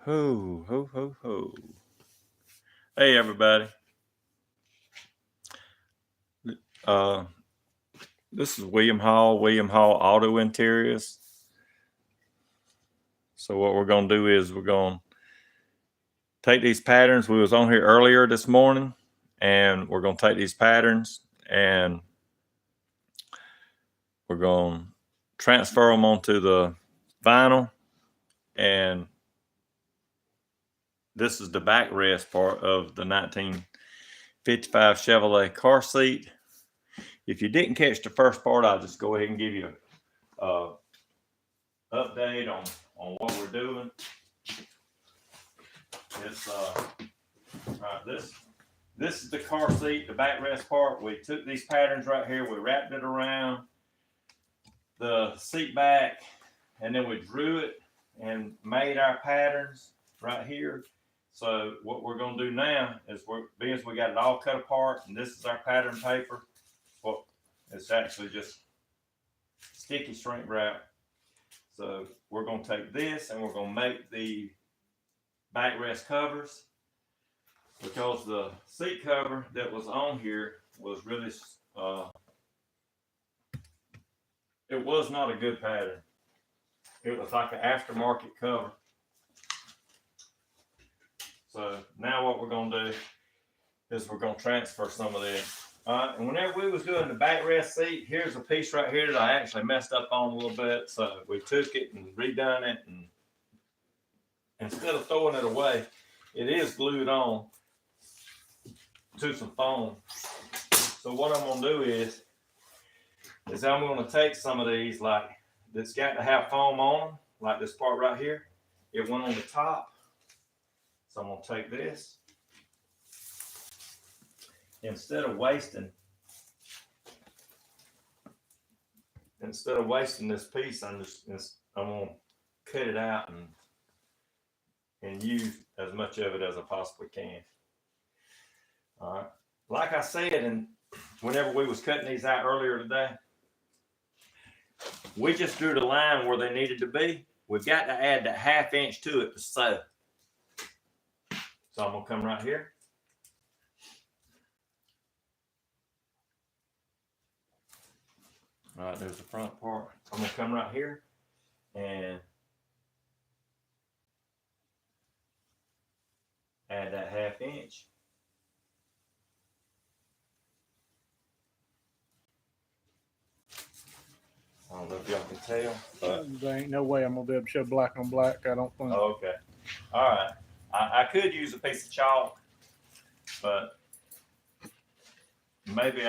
Ho, ho, ho, ho. Hey, everybody. Uh, this is William Hall Auto Interiors. So what we're going to do is we're going to take these patterns. We was on here earlier this morning, and we're going to take these patterns and we're going to transfer them onto the vinyl. And this is the backrest part of the 1955 Chevrolet car seat. If you didn't catch the first part, I'll just go ahead and give you a update on what we're doing. It's right, this is the car seat, the backrest part. We took these patterns right here, we wrapped it around the seat back, and then we drew it and made our patterns right here. So what we're going to do now is because we got it all cut apart, and this is our pattern paper. Well, it's actually just sticky shrink wrap. So we're going to take this and we're going to make the backrest covers, because the seat cover that was on here was really it was not a good pattern. It was like an aftermarket cover. So now what we're going to do is we're going to transfer some of this. And whenever we was doing the backrest seat, here's a piece right here that I actually messed up on a little bit. So we took it and redone it, and instead of throwing it away, it is glued on to some foam. So what I'm going to do is I'm going to take some of these, like that's got to have foam on them, like this part right here. It went on the top. So I'm going to take this. Instead of wasting this piece, I'm going to cut it out and use as much of it as I possibly can. All right. Like I said, and whenever we was cutting these out earlier today, we just drew the line where they needed to be. We've got to add that 1/2 inch to it to sew. So I'm going to come right here. All right, there's the front part. I'm going to come right here and add that 1/2 inch. I don't know if y'all can tell, but there ain't no way I'm gonna be able to show black on black. I don't think. Oh, okay. All right. I could use a piece of chalk, but maybe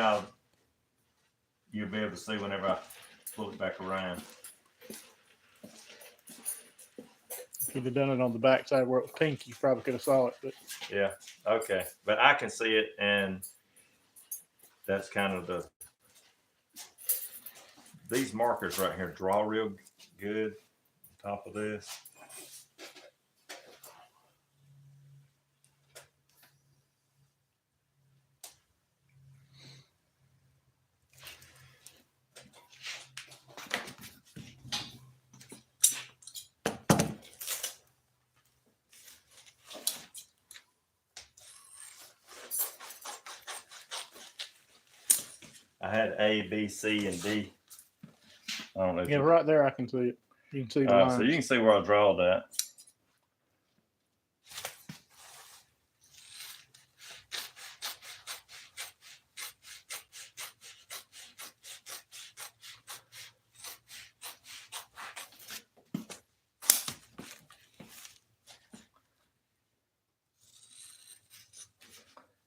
you'll be able to see whenever I pull it back around. If you'd have done it on the back side where it was pink, you probably could have saw it. But yeah, okay. But I can see it, and that's kind of these markers right here draw real good on top of this. I had A, B, C, and D. I don't know. Yeah, right there I can see it. You can see the lines. So you can see where I draw that.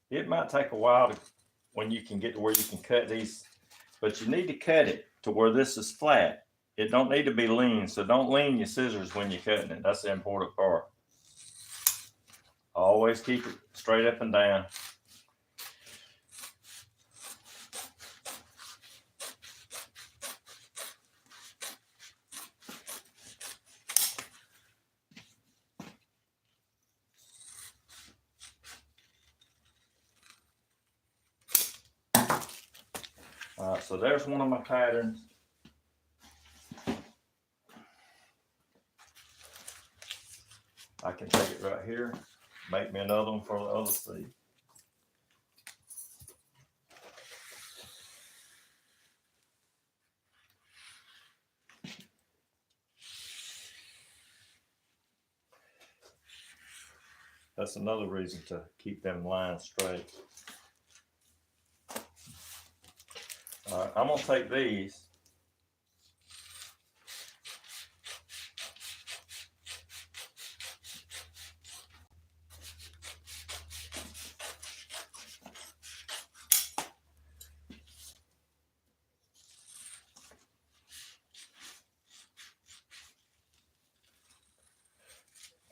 It might take a while when you can get to where you can cut these, but you need to cut it to where this is flat. It don't need to be lean, so don't lean your scissors when you're cutting it. That's the important part. Always keep it straight up and down. All right, so there's one of my patterns. I can take it right here, make me another one for the other seat. That's another reason to keep them lines straight. All right, I'm gonna take these.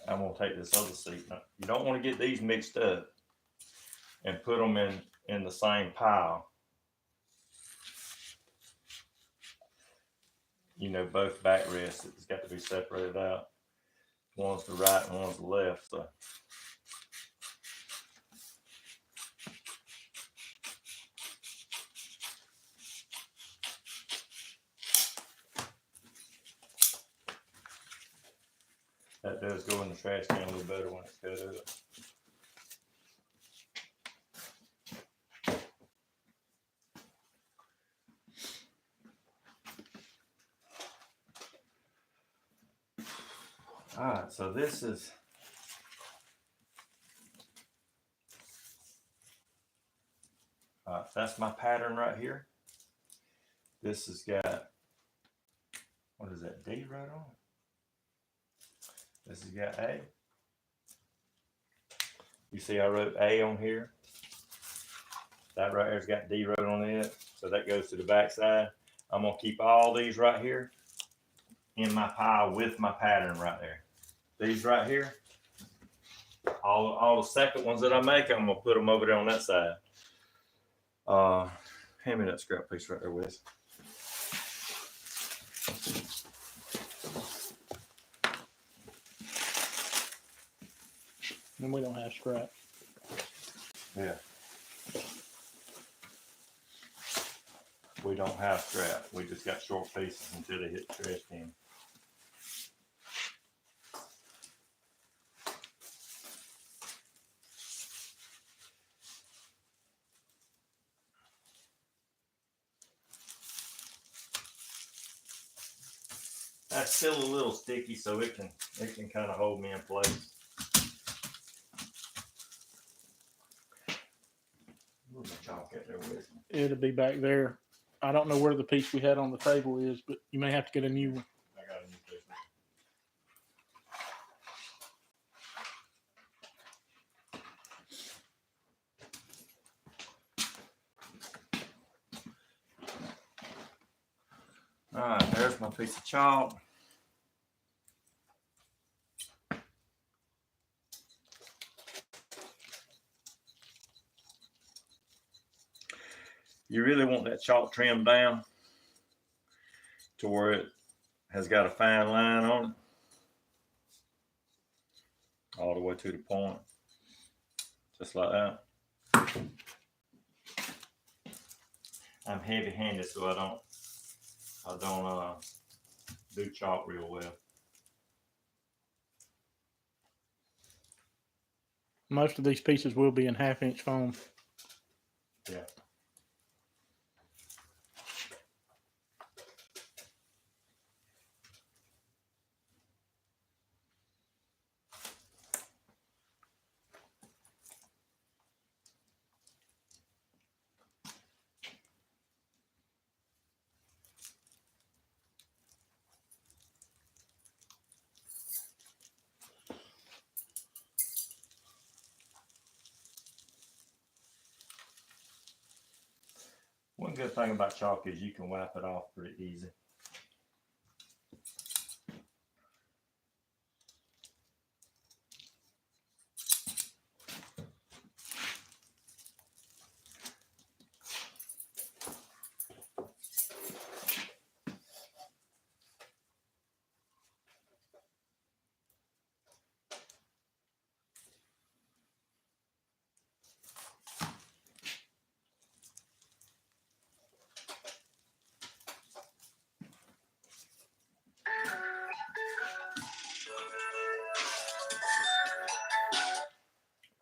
I'm gonna take this other seat. Now, you don't want to get these mixed up and put them in the same pile. You know, both backrests, it's got to be separated out. One's the right and one's the left. So. That does go in the trash can a little better when it's cut up. All right, so this is that's my pattern right here. This has got, what is that, D right on it? This has got A. You see I wrote A on here. That right here's got D wrote on it. So that goes to the back side. I'm gonna keep all these right here in my pile with my pattern right there. These right here, all the second ones that I make, I'm gonna put them over there on that side. Hand me that scrap piece right there, Wes. And we don't have scrap. Yeah. We don't have scrap. We just got short pieces until they hit the trash can. That's still a little sticky, so it can kind of hold me in place. Where's my chalk at there with me? It'll be back there. I don't know where the piece we had on the table is, but you may have to get a new one. I got a new piece. All right, there's my piece of chalk. You really want that chalk trimmed down to where it has got a fine line on it, all the way to the point, just like that. I'm heavy-handed, so I don't do chalk real well. Most of these pieces will be in 1/2-inch foam. Yeah. One good thing about chalk is you can wipe it off pretty easy.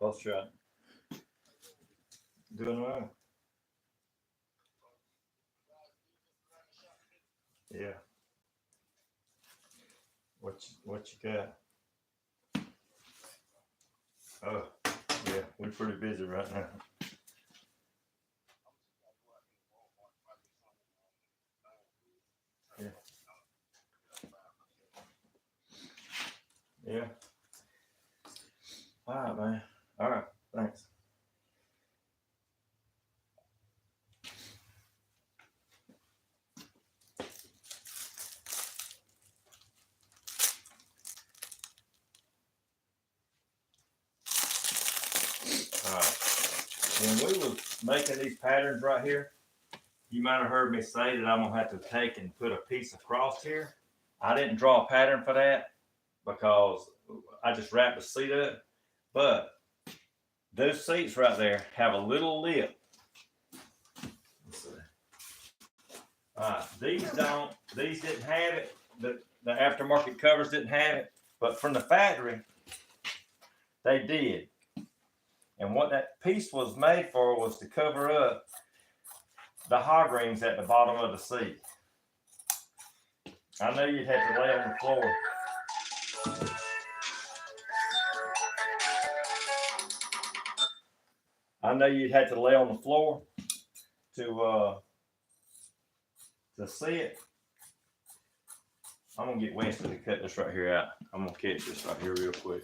Both shot. Doing well. Yeah. What you got? Oh, yeah, we're pretty busy right now. Yeah. Yeah. All right, man. All right. Thanks. All right. When we was making these patterns right here, you might have heard me say that I'm gonna have to take and put a piece across here. I didn't draw a pattern for that because I just wrapped the seat up. But those seats right there have a little lip. Let's see. These didn't have it. The aftermarket covers didn't have it, but from the factory, they did. And what that piece was made for was to cover up the hog rings at the bottom of the seat. I know you'd have to lay on the floor. I know you'd have to lay on the floor to see it. I'm gonna get Winston to cut this right here out. I'm gonna catch this right here real quick.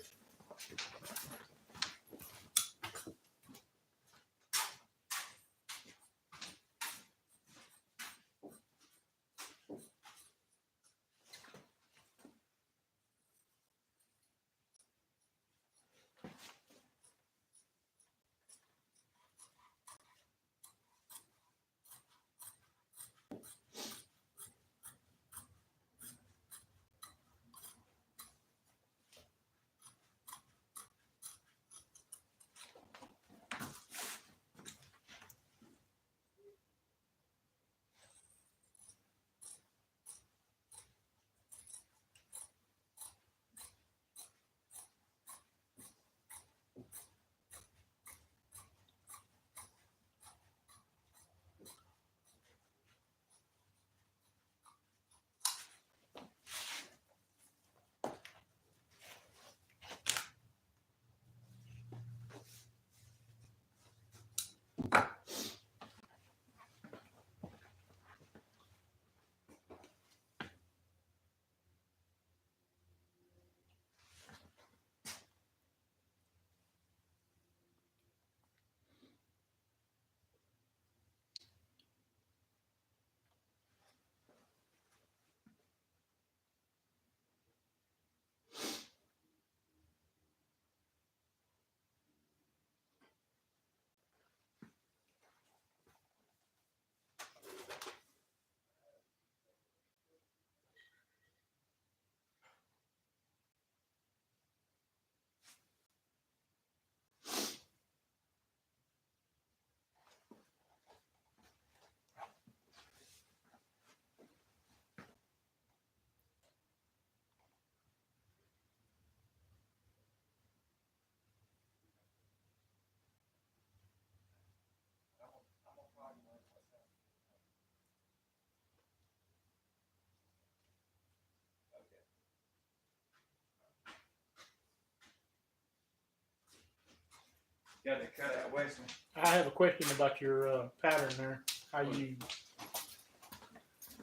Got to cut out Winston. I have a question about your pattern there. How you?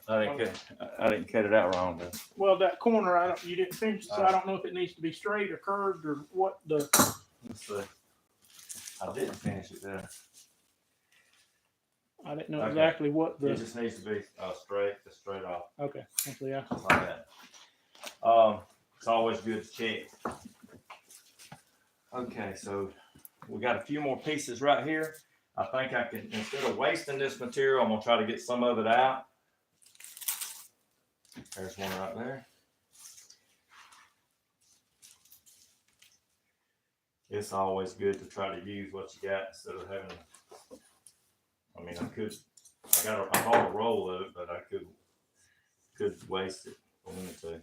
I didn't cut it out wrong, though. Well, that corner, you didn't finish, so I don't know if it needs to be straight or curved or what the. Let's see. I didn't finish it there. I didn't know Okay. exactly what the. It just needs to be straight off. Okay, yeah. Just like that. It's always good to check. Okay, so we got a few more pieces right here. I think I can, instead of wasting this material, I'm gonna try to get some of it out. There's one right there. It's always good to try to use what you got instead of having. I mean, I bought a roll of it, but I could waste it if I wanted to.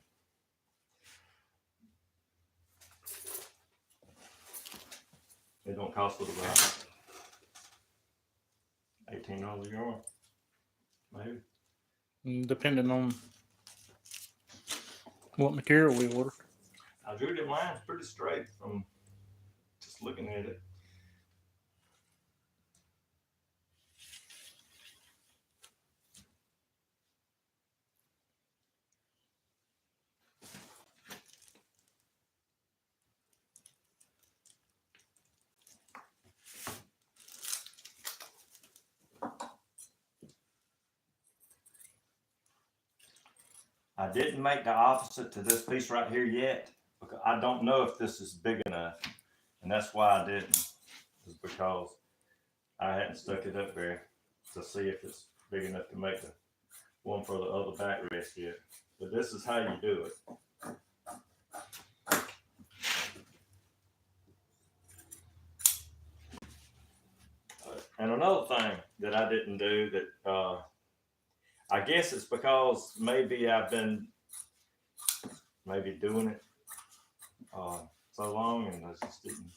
It don't cost but about $18 a yard, maybe. Depending on what material we order. I drew them lines pretty straight from just looking at it. I didn't make the opposite to this piece right here yet, because I don't know if this is big enough, and that's why I didn't, is because I hadn't stuck it up there to see if it's big enough to make the one for the other backrest yet. But this is how you do it. And another thing that I didn't do that, I guess it's because maybe I've been doing it so long, and I just didn't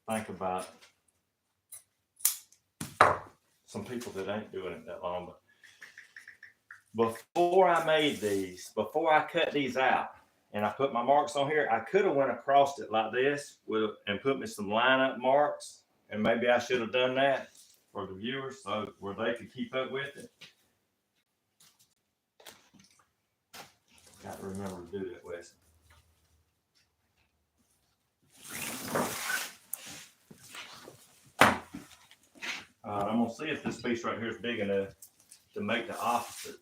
think about some people that ain't doing it that long. But before I made these, before I cut these out and I put my marks on here, I could have went across it like this and put me some lineup marks, and maybe I should have done that for the viewers so where they could keep up with it. Got to remember to do that, Wes. I'm gonna see if this piece right here is big enough to make the opposite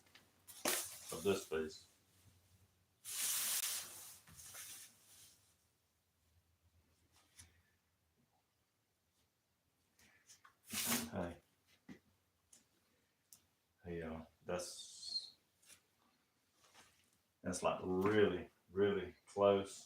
of this piece. Okay. Yeah, that's like really, really close.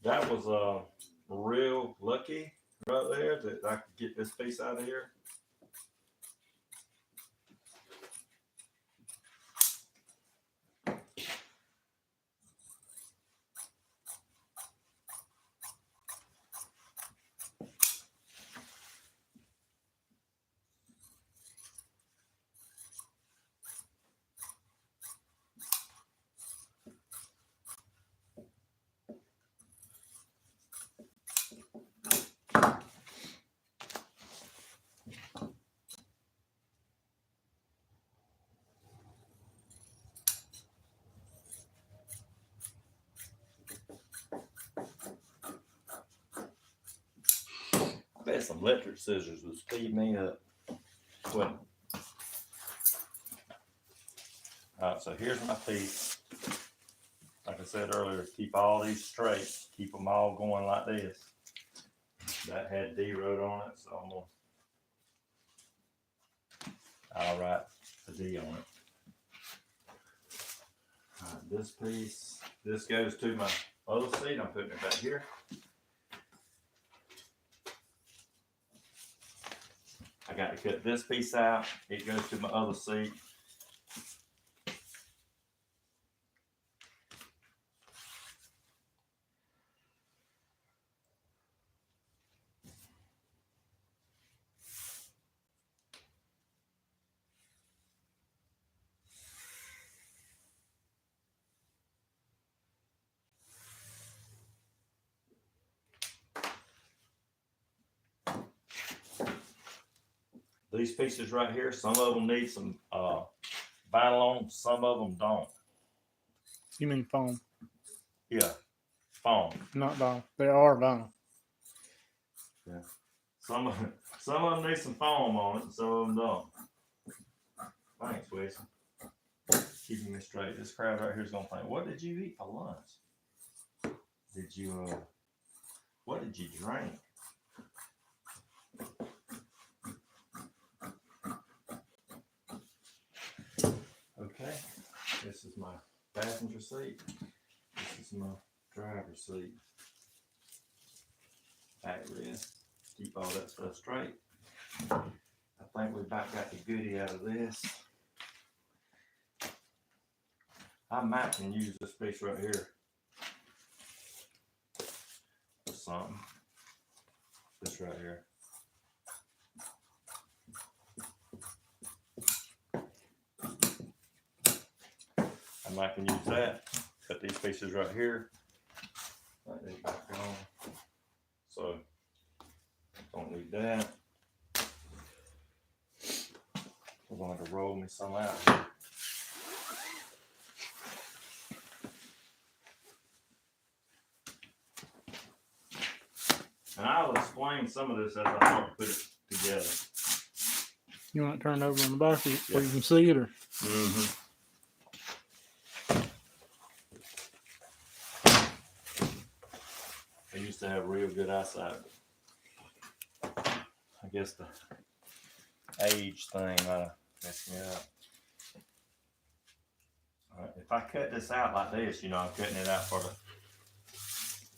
That was real lucky right there that I could get this piece out of here. I bet some electric scissors would speed me up. Wouldn't it? Alright, so here's my piece. Like I said earlier, keep all these straight. Keep them all going like this. That had D-road on it, so I'm gonna, I'll write a D on it. Alright, this piece, this goes to my other seat. I'm putting it back here. I got to cut this piece out. It goes to my other seat. These pieces right here, some of them need some vinyl on them, some of them don't. You mean foam? Yeah, foam. Not vinyl. They are vinyl. Yeah, some of them need some foam on it, and some of them don't. Thanks, Wes. Keeping me straight. This crowd right here is gonna think, what did you eat for lunch? Did you what did you drink? This is my passenger seat. This is my driver's seat. Backrest. Keep all that stuff straight. I think we about got the goodie out of this. I might can use this piece right here for something. This right here. I might can use that. Cut these pieces right here. Like these back on. So don't need that. We're going to roll me some out here. And I'll explain some of this as I start to put it together. You want it turned over on the back where you can see it, or? Mm-hmm. I used to have real good eyesight. I guess the age thing might have messed me up. All right, if I cut this out like this, you know, I'm cutting it out for the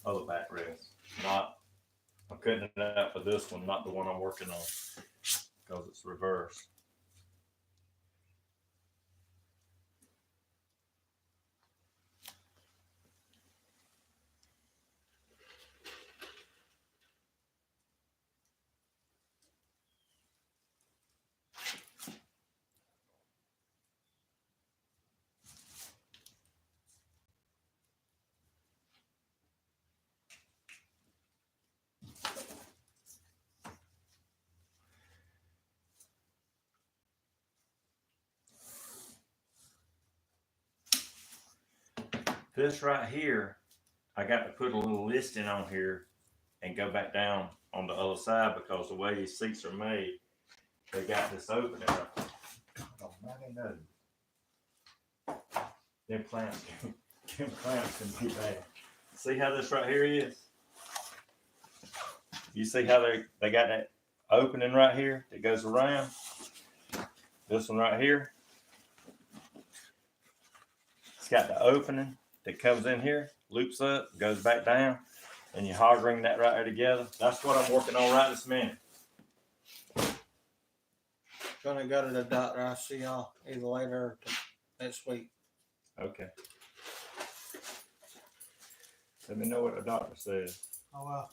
other backrest. I'm cutting it out for this one, not the one I'm working on, because it's reversed. This right here, I got to put a little listing on here and go back down on the other side because the way these seats are made, they got this opening up. Oh, I know. Them clamps can be bad. See how this right here is? You see how they got that opening right here that goes around? This one right here. It's got the opening that comes in here, loops up, goes back down, and you hog ring that right there together. That's what I'm working on right this minute. Gonna go to the doctor. I'll see y'all either later or next week. Okay. Let me know what the doctor says. Oh well.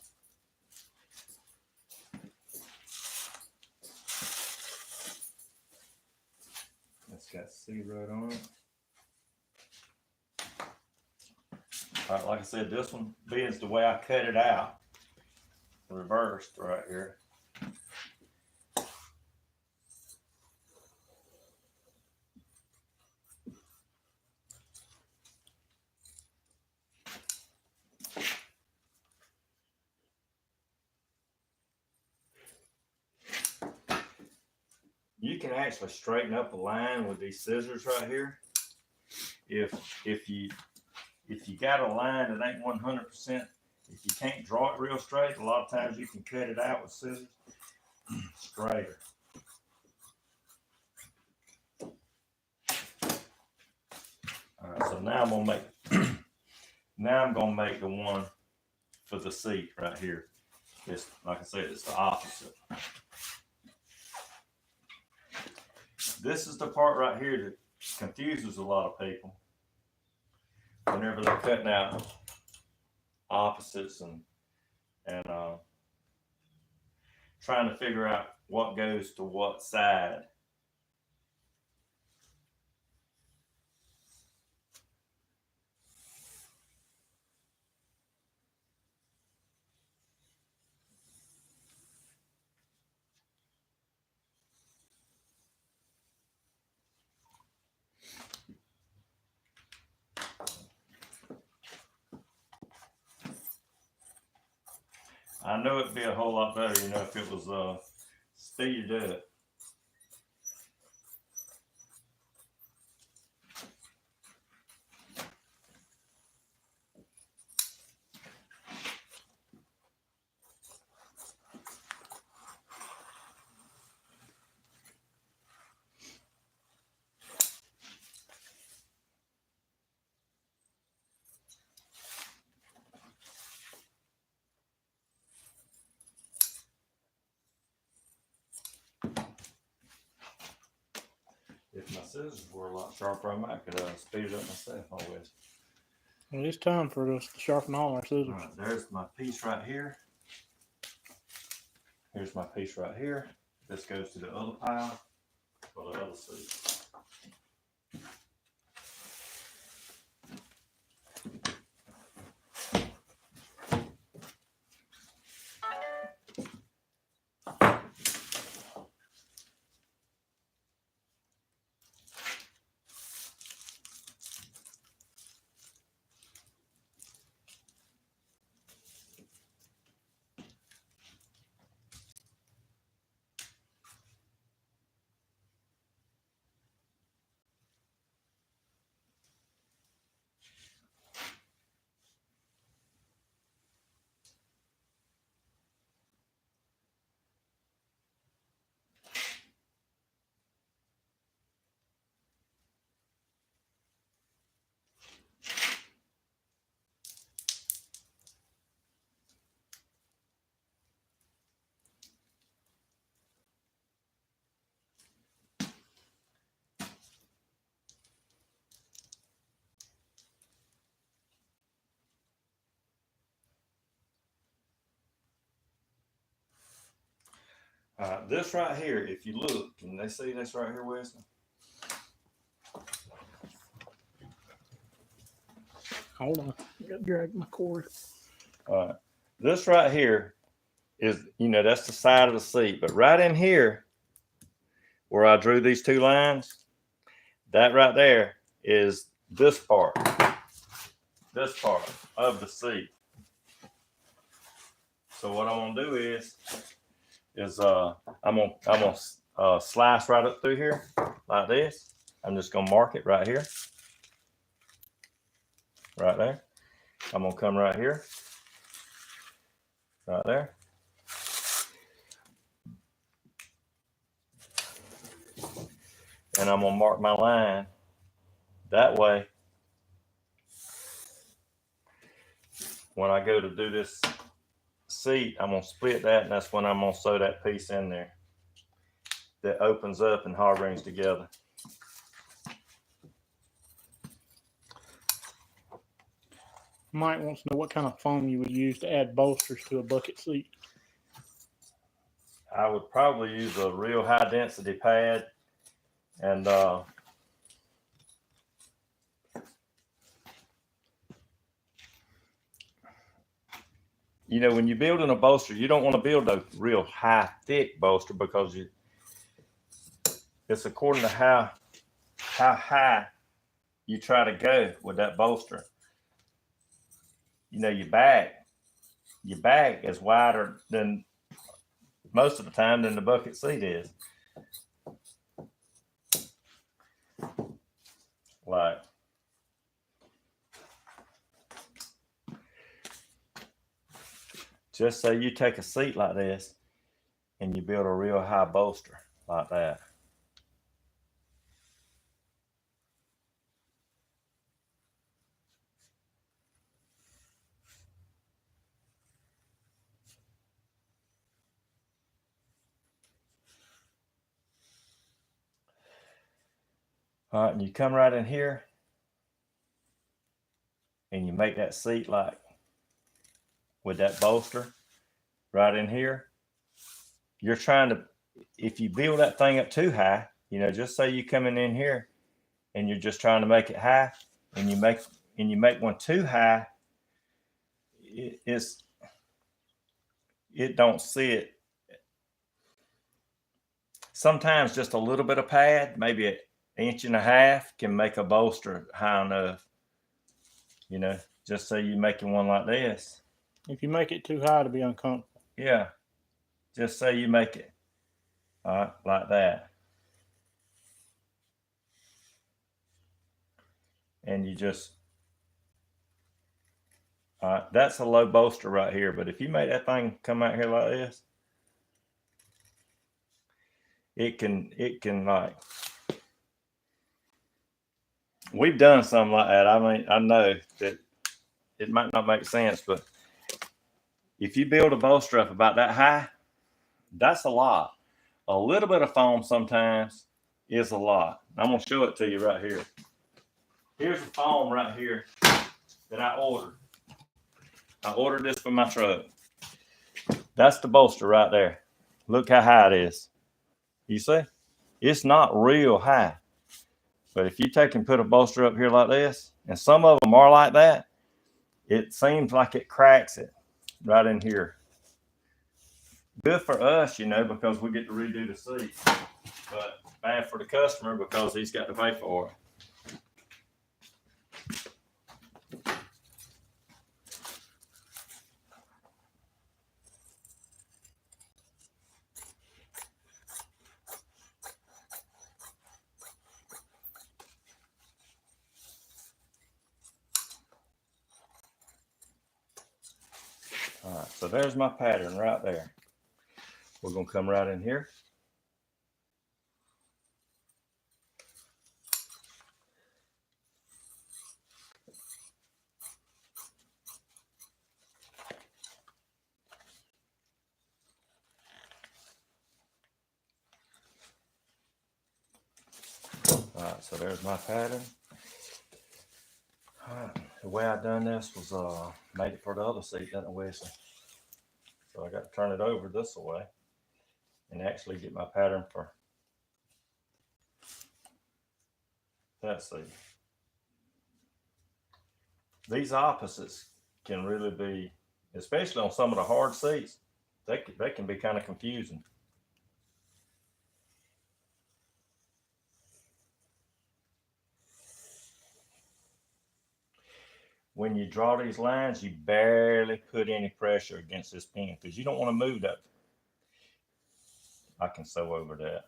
It's got C-rod on it. All right, like I said, this one being the way I cut it out, reversed right here. You can actually straighten up a line with these scissors right here. If you got a line that ain't 100%, if you can't draw it real straight, a lot of times you can cut it out with scissors straighter. All right, so now I'm gonna make the one for the seat right here. It's like I said, it's the opposite. This is the part right here that confuses a lot of people whenever they're cutting out opposites and trying to figure out what goes to what side. I know it'd be a whole lot better, you know, if it was speeded up. If my scissors were a lot sharper, I might could speed it up myself on this. Well, it's time for us to sharpen all our scissors. All right, there's my piece right here. Here's my piece right here. This goes to the other pile for the other seat. This right here, if you look, can they see this right here, Wesley? Hold on. I gotta drag my cord. This right here is, that's the side of the seat. But right in here, where I drew these two lines, that right there is this part of the seat. So what I'm gonna do is I'm gonna slice right up through here like this. I'm just gonna mark it right here, right there. I'm gonna come right here, right there. And I'm gonna mark my line that way. When I go to do this seat, I'm gonna split that, and that's when I'm gonna sew that piece in there that opens up and hard rings together. Mike wants to know what kind of foam you would use to add bolsters to a bucket seat. I would probably use a real high density pad, and when you're building a bolster, you don't want to build a real high, thick bolster because it's according to how high you try to go with that bolster. Your back is wider than most of the time than the bucket seat is. Like, just say you take a seat like this and you build a real high bolster like that. All right, and you come right in here and you make that seat like with that bolster right in here. You're trying to, if you build that thing up too high, just say you coming in here and you're just trying to make it high, and you make one too high, it don't sit. Sometimes just a little bit of pad, maybe an inch and a half, can make a bolster high enough. Just say you're making one like this. If you make it too high to be uncomfortable. Yeah. Just say you make it like that. And you just, that's a low bolster right here. But if you make that thing come out here like this, it can like, we've done something like that. I mean, I know that it might not make sense, but if you build a bolster up about that high, that's a lot. A little bit of foam sometimes is a lot. I'm gonna show it to you right here. Here's the foam right here that I ordered. I ordered this for my truck. That's the bolster right there. Look how high it is. You see? It's not real high. But if you take and put a bolster up here like this, and some of them are like that, it seems like it cracks it right in here. Good for us, you know, because we get to redo the seat. But bad for the customer because he's got to pay for it. All right, so there's my pattern right there. We're gonna come right in here. All right, so there's my pattern. All right, the way I done this was made it for the other seat, didn't I, Wesley? So I got to turn it over this way and actually get my pattern for that seat. These opposites can really be, especially on some of the hard seats, they can be kind of confusing. When you draw these lines, you barely put any pressure against this pin because you don't want to move that. I can sew over that.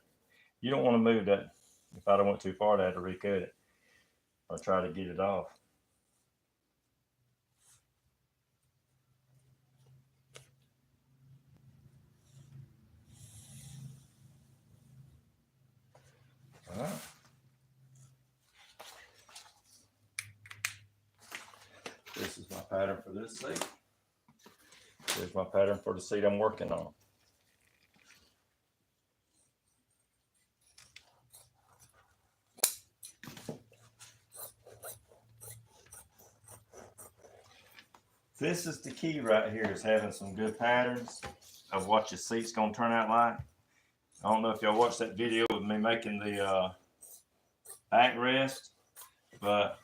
You don't want to move that. If I went too far, I had to recut it or try to get it off. All right. This is my pattern for this seat. Here's my pattern for the seat I'm working on. This is the key right here, is having some good patterns of what your seat's gonna turn out like. I don't know if y'all watched that video with me making the backrest, but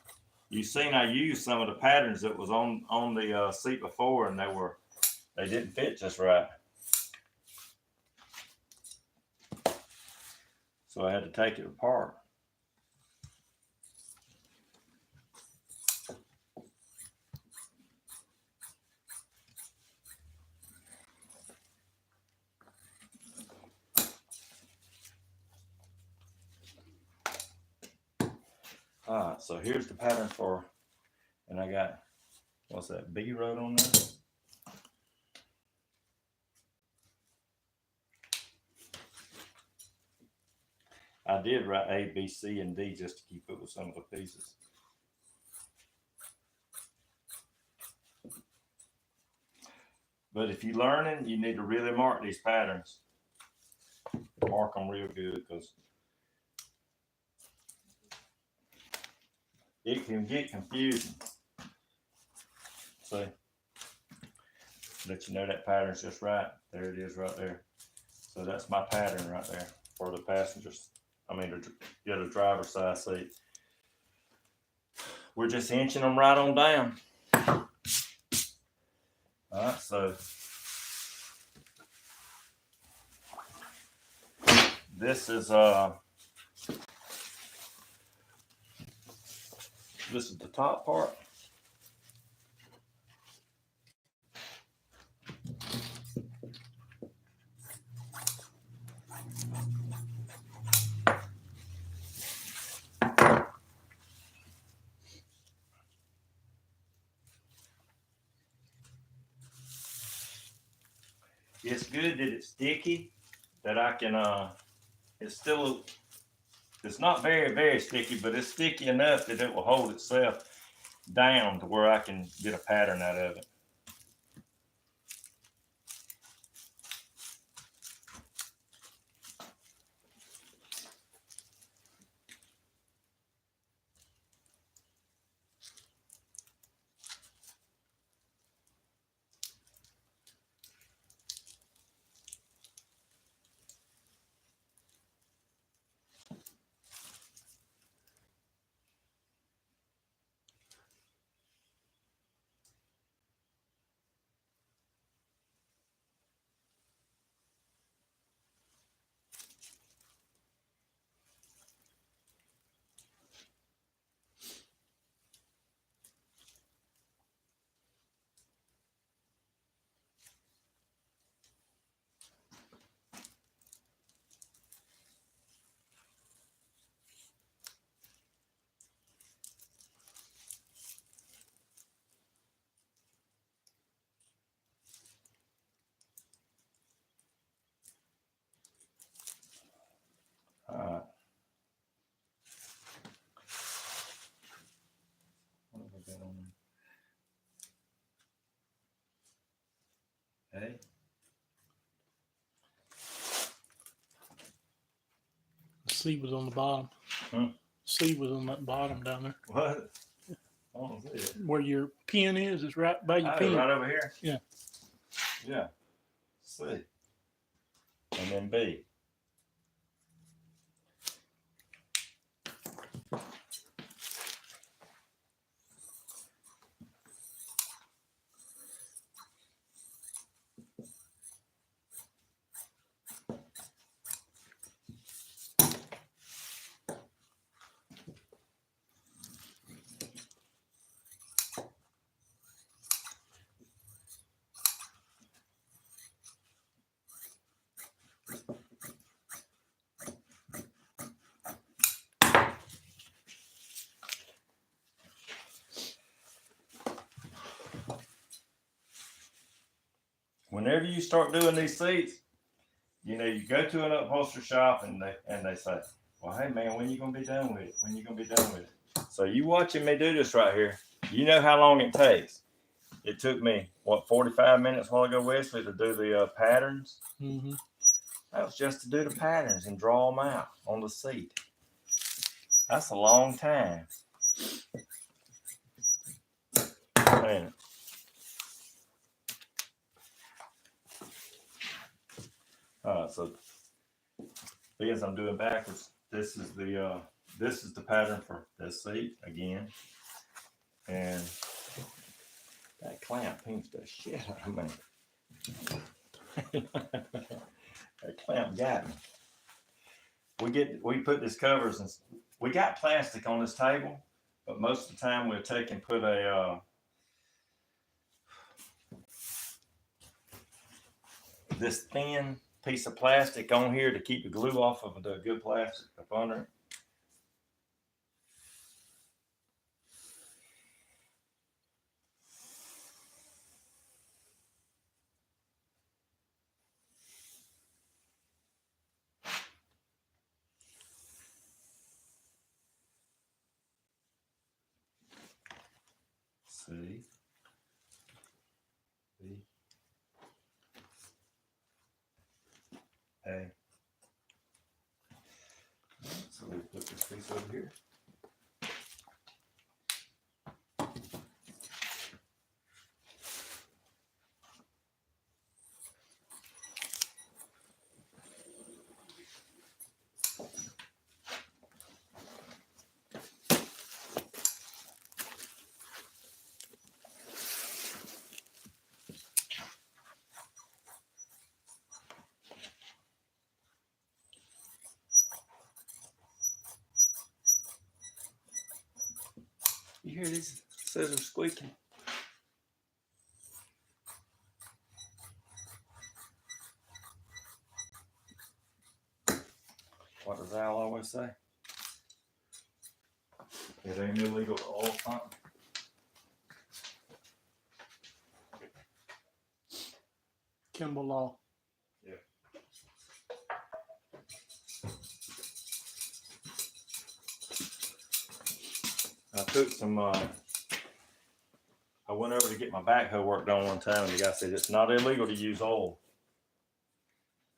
you've seen I used some of the patterns that was on the seat before, and they didn't fit just right. So I had to take it apart. All right, so here's the pattern for, and I got, what's that, B road on there? I did write A, B, C, and D just to keep up with some of the pieces. But if you're learning, you need to really mark these patterns. Mark them real good because it can get confusing. See, let you know that pattern's just right. There it is right there. So that's my pattern right there for the passengers. I mean, the driver's side seat. We're just inching them right on down. All right, so this is the top part. It's good that it's sticky, that I can, it's not very, very sticky, but it's sticky enough that it will hold itself down to where I can get a pattern out of it. C was on the bottom. Hmm? C was on that bottom down there. What? I don't see it. Where your pin is right by your Oh, pin. right over here? Yeah. Yeah. C. And then B. Whenever you start doing these seats, you know, you go to an upholstery shop and they say, well, hey man, when you gonna be done with it? When you gonna be done with it? So you watching me do this right here, you know how long it takes. It took me, what, 45 minutes while I go Wesley to do the patterns? Mm-hmm. That was just to do the patterns and draw them out on the seat. That's a long time. Man. So because I'm doing backwards, this is the pattern for this seat again, and that clamp pinks the shit out of me. That clamp got me. We put these covers and we got plastic on this table, but most of the time we'll take and put a this thin piece of plastic on here to keep the glue off of the good plastic up under it. C, B, A. So we put this piece over here. You hear these scissors squeaking? What does Al always say? It ain't illegal to oil something. Kimball Law. Yeah. I took some, I went over to get my backhoe work done one time, and the guy said, it's not illegal to use oil.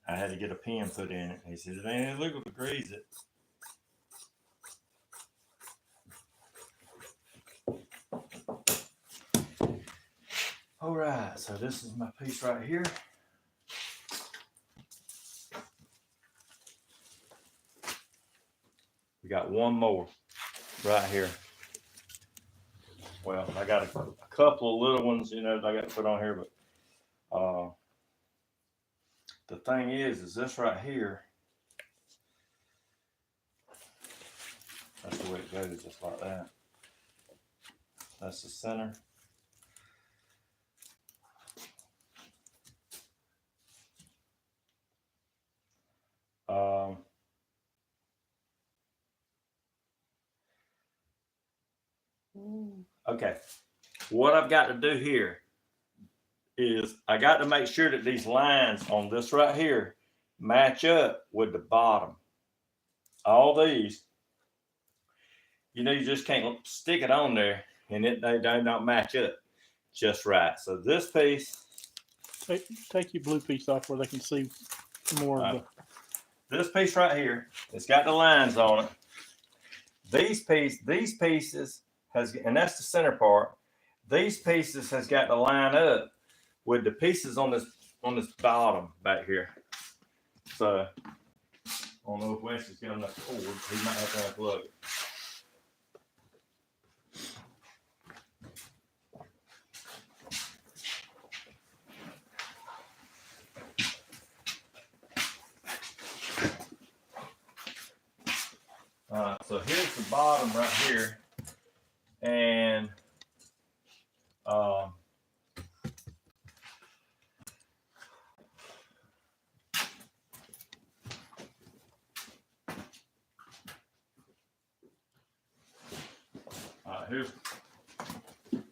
I had to get a pin put in it. He said, it ain't illegal to grease it. All right, so this is my piece right here. We got one more right here. Well, I got a couple of little ones, you know, that I got to put on here, but the thing is this right here, that's the way it goes, just like that. That's the center. Okay, what I've got to do here is I got to make sure that these lines on this right here match up with the bottom. All these, you know, you just can't stick it on there and they do not match up just right. So this piece, Take your blue piece off where they can see more of the. this piece right here, it's got the lines on it. These pieces and that's the center part. These pieces has got to line up with the pieces on this bottom back here. So I don't know if Wes has got enough cord. He might have to unplug it. So here's the bottom right here, and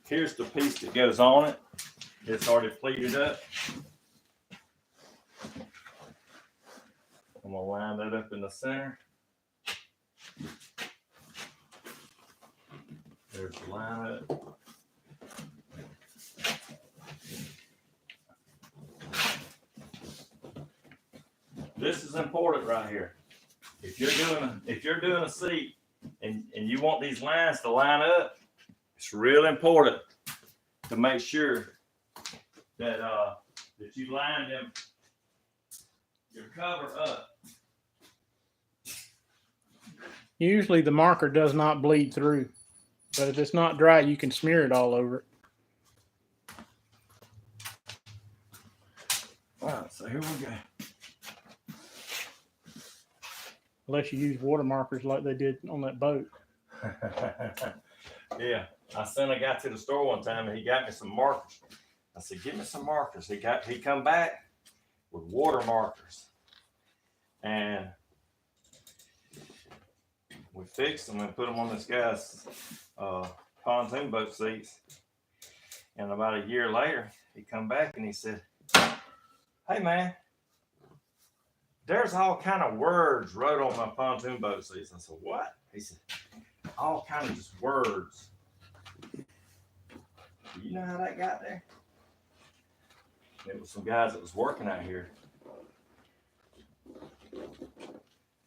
here's the piece that goes on it. It's already pleated up. I'm gonna line that up in the center. There's the line up. This is important right here. If you're doing a seat and you want these lines to line up, it's real important to make sure that that you line your cover up. Usually the marker does not bleed through, but if it's not dry, you can smear it all over it. All right, so here we go. Unless you use water markers like they did on that boat. Yeah, I sent a guy to the store one time and he got me some markers. I said, "Give me some markers." He come back with water markers, and we fixed them and put them on this guy's pontoon boat seats. And about a year later, he come back and he said, "Hey man, there's all kind of words wrote on my pontoon boat seats." I said, "What?" He said, "All kind of just words." Do you know how that got there? It was some guys that was working out here.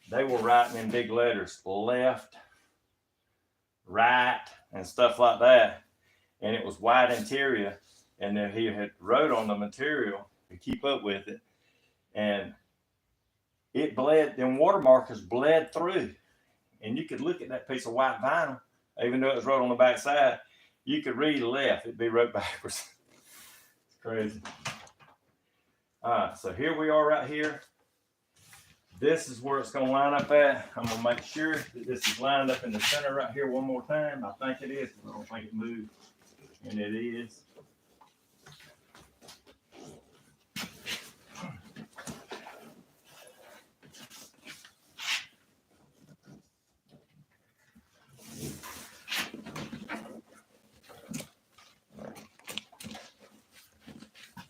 They were writing in big letters, left, right, and stuff like that. And it was white interior. And then he had wrote on the material to keep up with it. And it bled, them water markers bled through. And you could look at that piece of white vinyl, even though it was wrote on the back side, you could read left, it'd be wrote backwards. It's crazy. All right, so here we are right here. This is where it's gonna line up at. I'm gonna make sure that this is lined up in the center right here one more time. I think it is, I don't think it moved, and it is.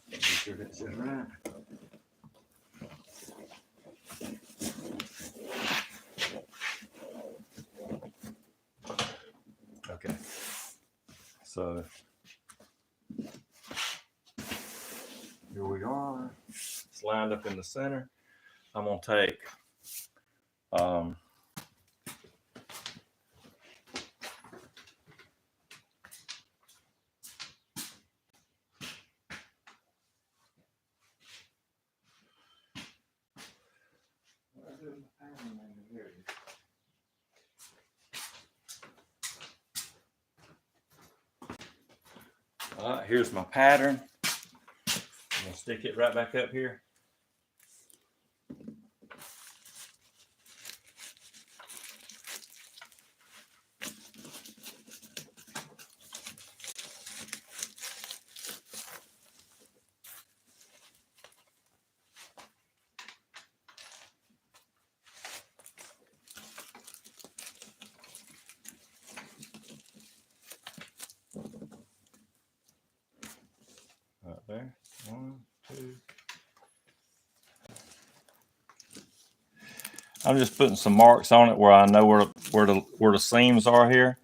Make sure that's just right. Okay, so here we are. It's lined up in the center. I'm gonna take all right, here's my pattern. I'm gonna stick it right back up here. Right there. 1, 2. I'm just putting some marks on it where I know where the seams are here.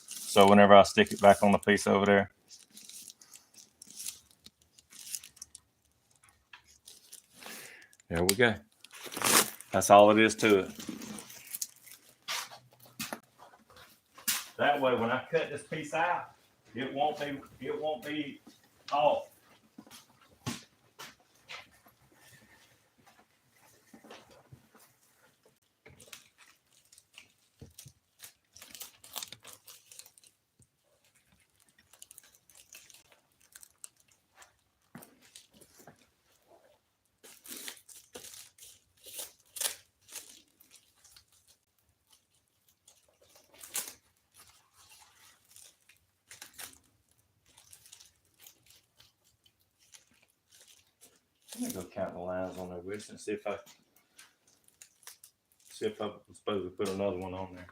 So whenever I stick it back on the piece over there. There we go. That's all it is to it. That way, when I cut this piece out, it won't be off. Let me go count the lines on there, Wish, and see if I'm supposed to put another one on there.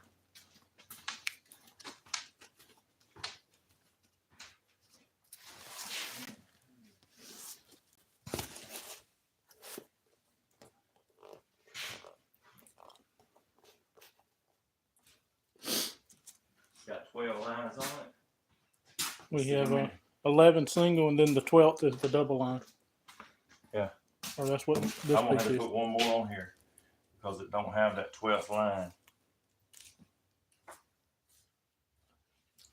It's got 12 lines on it. We have 11 single, and then the 12th is the double line. Yeah. Or that's what this I'm gonna piece have to is. put one more on here because it don't have that 12th line.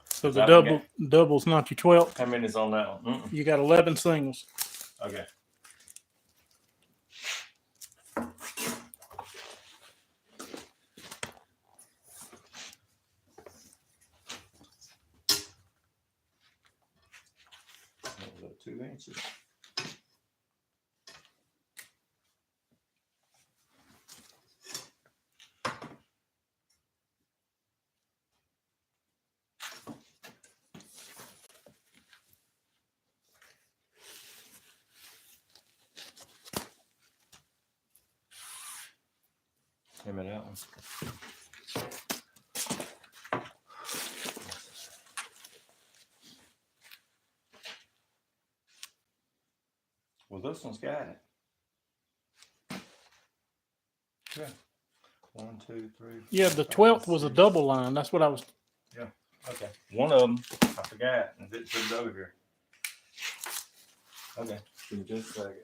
So the That double okay? double's not your 12th. How many's on that one? You got 11 singles. Okay. What was that, 2 inches? Give me that one. Well, this one's got it. Yeah. 1, 2, 3. Yeah, the 4, 12th 5, was a 6. double line. That's what I was. Okay. One of them, I forgot, and didn't put it over here. Okay. Give me just a second.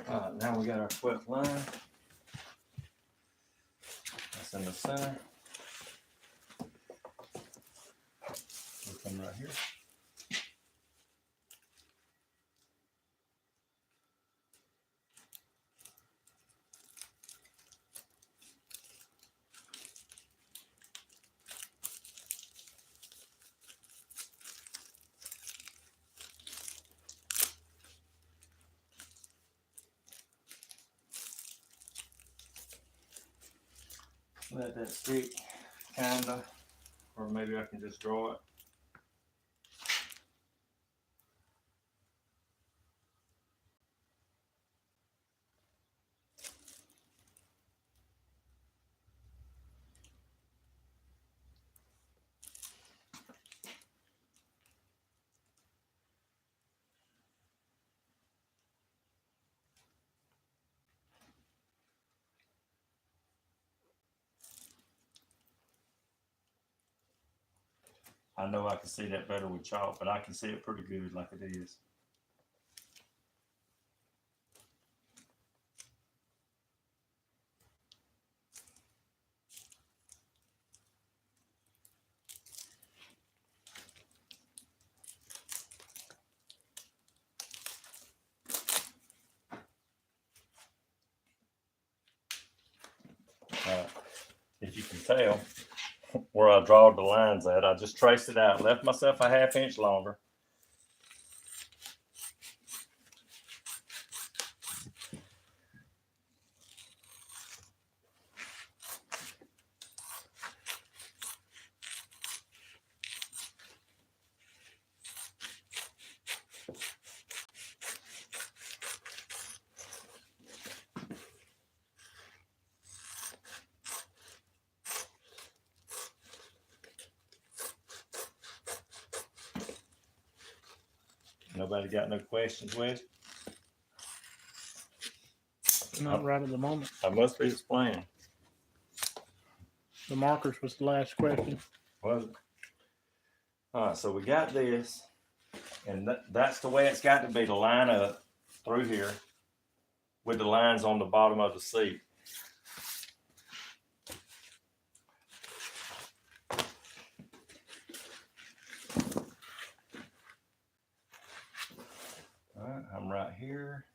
All right, now we got our 12th line. That's in the center. We'll come right here. Let that stick, kinda, or maybe I can just draw it. I know I can see that better with chalk, but I can see it pretty good like it is. If you can tell where I draw the lines at, I just traced it out, left myself a 1/2 inch longer. Nobody got no questions with it? Not right at the moment. I must be explaining. The markers was the last question. Was it? All right, so we got this, and that's the way it's got to be to line up through here with the lines on the bottom of the seat. All right, I'm right here.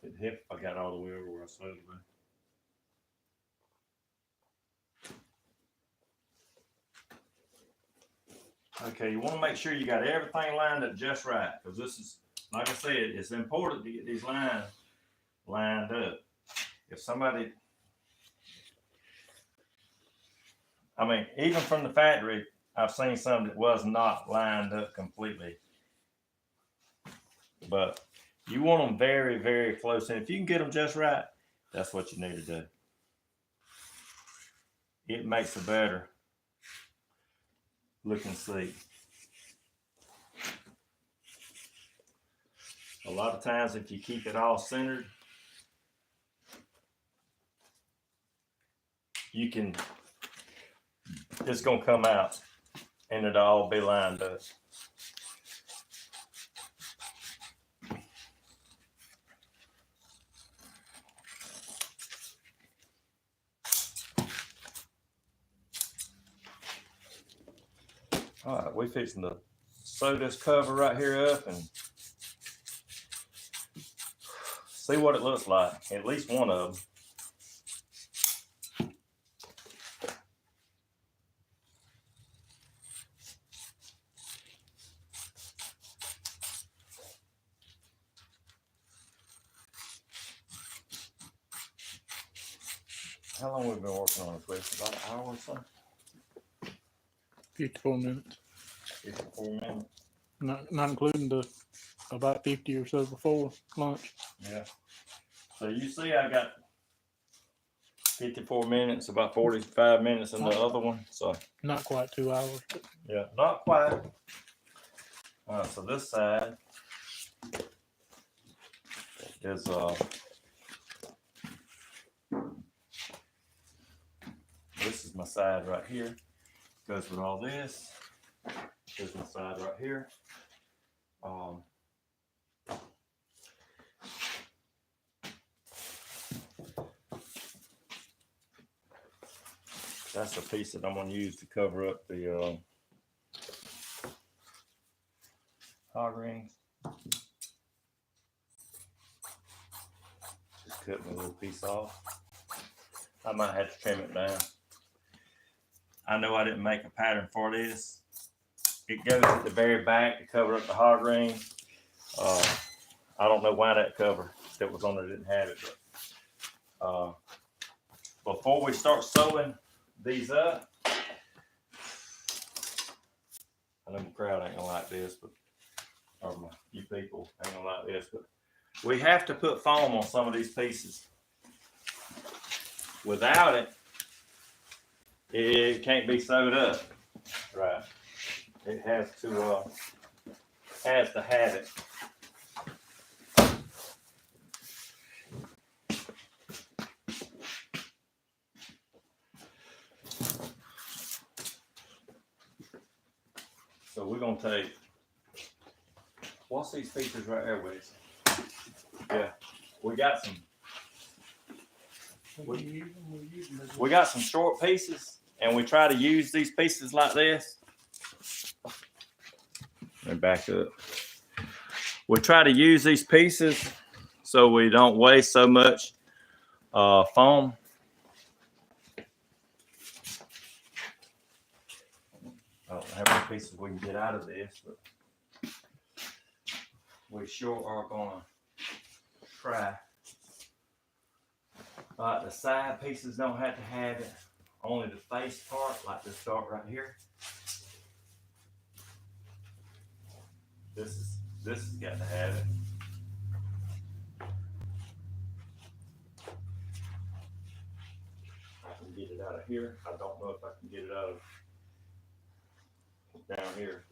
It hit, I got all the way over where I said it. Okay, you want to make sure you got everything lined up just right, because this is, like I said, it's important to get these lines lined up. If somebody, I mean, even from the factory, I've seen some that was not lined up completely. But you want them very, very close. And if you can get them just right, that's what you need to do. It makes a better looking seat. A lot of times if you keep it all centered, you can, it's gonna come out and it'll all be lined up. All right, we're fixing to sew this cover right here up and see what it looks like, at least one of them. How long have we been working on this? About an hour or so? 54 minutes. 54 minutes. Not including the about 50 or so before lunch. Yeah. So you see I got 54 minutes, about 45 minutes in the other one. So Not quite 2 hours. But yeah, not quite. All right, so this side is this is my side right here. Goes with all this. This is my side right here. That's the piece that I'm going to use to cover up the hog rings. Just cut my little piece off. I might have to trim it down. I know I didn't make a pattern for this. It goes at the very back to cover up the hog ring. I don't know why that cover that was on there didn't have it. But before we start sewing these up, I know my crowd ain't gonna like this, but or you people ain't gonna like this, but we have to put foam on some of these pieces. Without it, it can't be sewed up. Right. It has to have it. So we're gonna take, what's these pieces right here, Wes? Yeah, we got some. We got some short pieces, and we try to use these pieces like this. Let me back up. We try to use these pieces so we don't waste so much foam. I don't know how many pieces we can get out of this, but we sure are gonna try. The side pieces don't have to have it. Only the face part, like this part right here. This has got to have it. of here. I don't know if I can get it out of down here.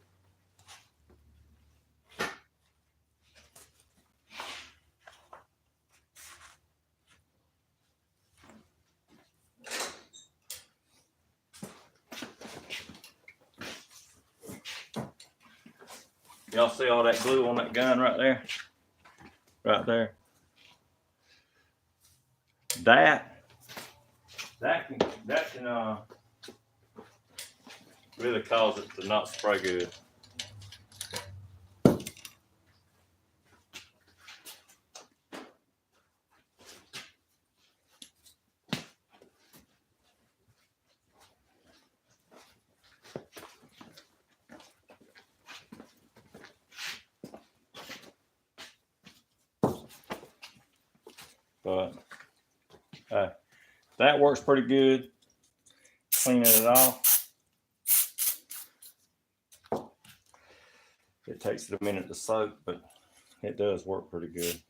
Y'all see all that glue on that gun right there? Right there. That can really cause it to not spray good. But that works pretty good. Cleaning it off. It takes it a minute to soak, but it does work pretty good.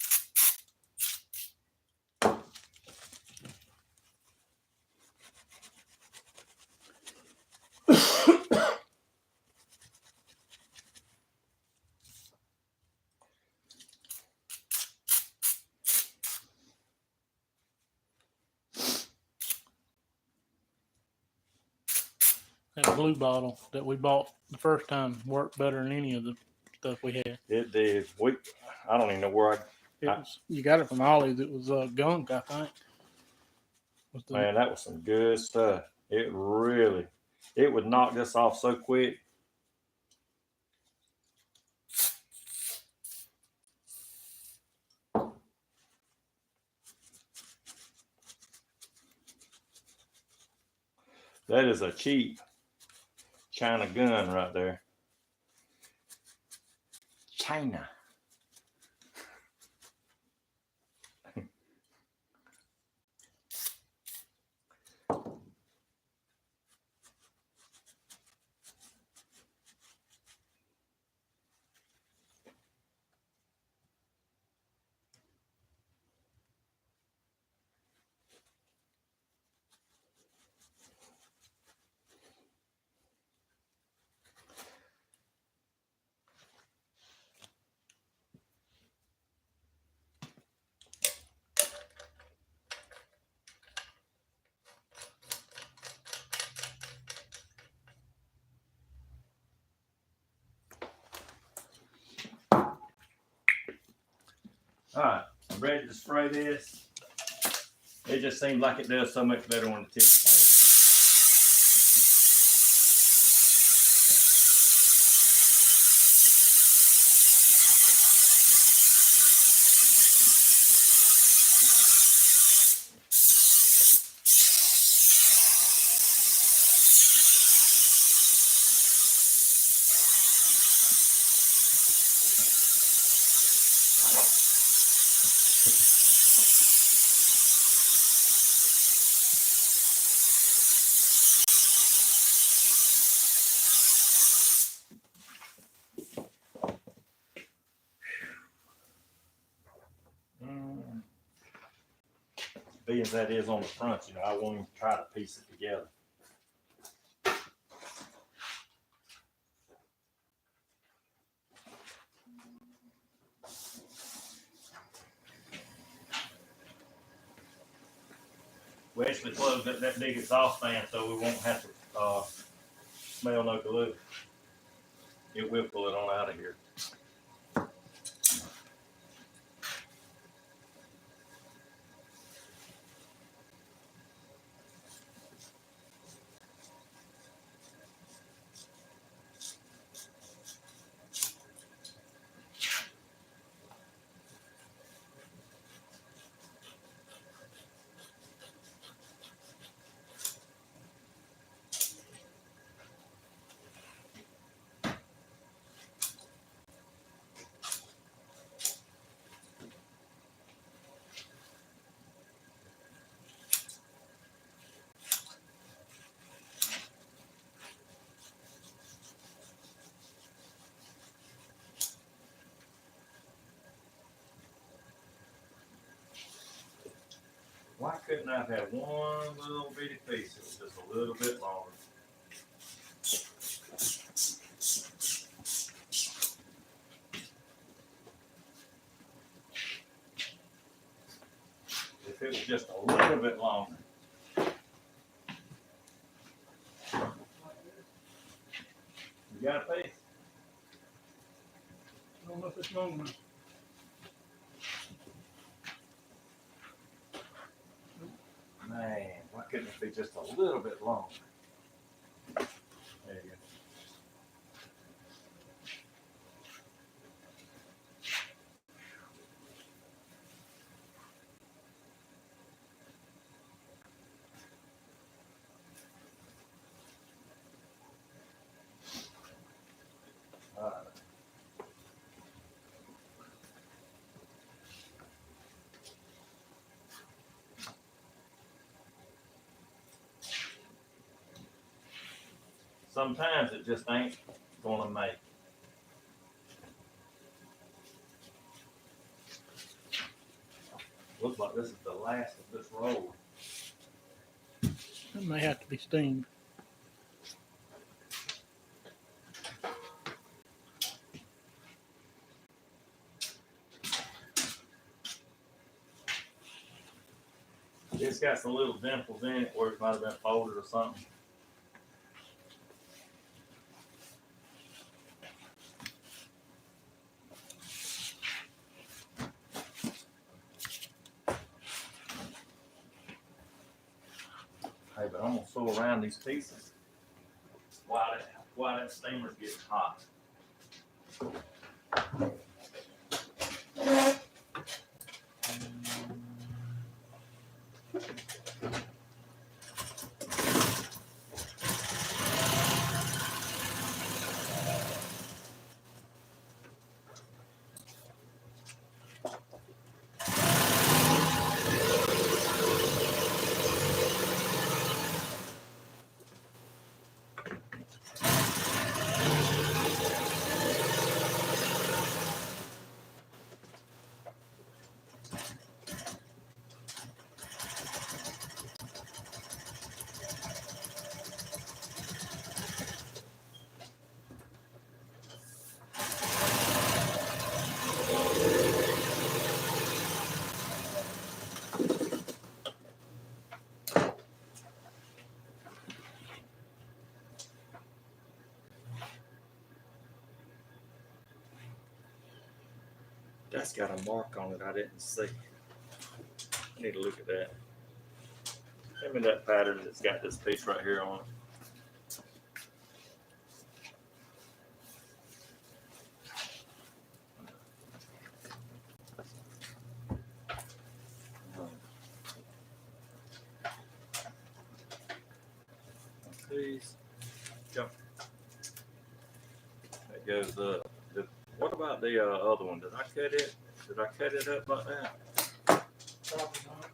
That blue bottle that we bought the first time worked better than any of the stuff we had. It did. I don't even know where You got it from Ollie's. It was gunk, I think. Man, that was some good stuff. It would knock this off so quick. That is a cheap China gun right there. China. All right, I'm ready to spray this. It just seems like it does so much better when the tip's clean. Being as that is on the front, I won't even try to piece it together. We actually closed that big exhaust fan so we won't have to smell no glue. It will pull it on out of here. Why couldn't I have had one little bitty piece that was just a little bit longer? If it was just a little bit longer. You got a piece? I don't know if it's long enough. Man, why couldn't it be just a little bit longer? There you go. All right. Sometimes it just ain't gonna make. Looks like this is the last of this roll. It may have to be steamed. It's got some little dimples in it where it might have been folded or something. Hey, but I'm gonna sew around these pieces while that steamer's getting hot. That's got a mark on it I didn't see. I need to look at that. Give me that pattern that's got this piece right here on it. Piece. Yep. That goes up. What about the other one? Did I cut it? Did I cut it up like that? Probably not.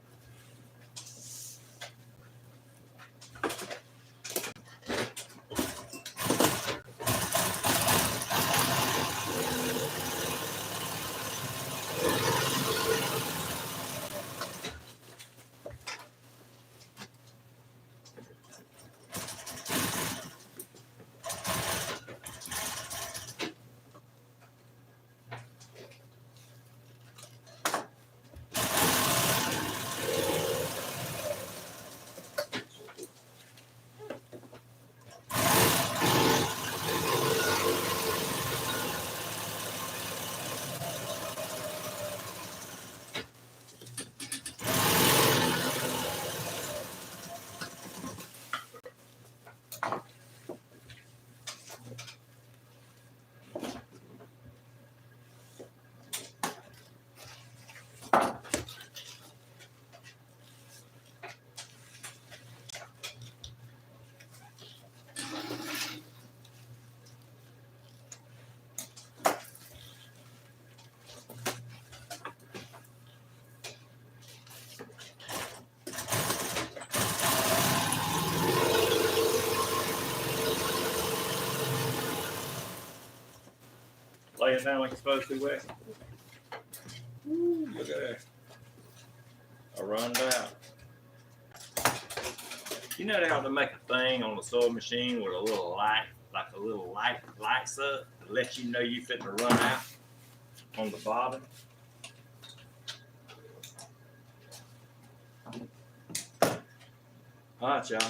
Lay it down like it's supposed to, Wes. Look at that. I runned out. You know they ought to make a thing on the sewing machine with a little light, like a little lights up to let you know you fitting to run out on the bobbin. All right, y'all.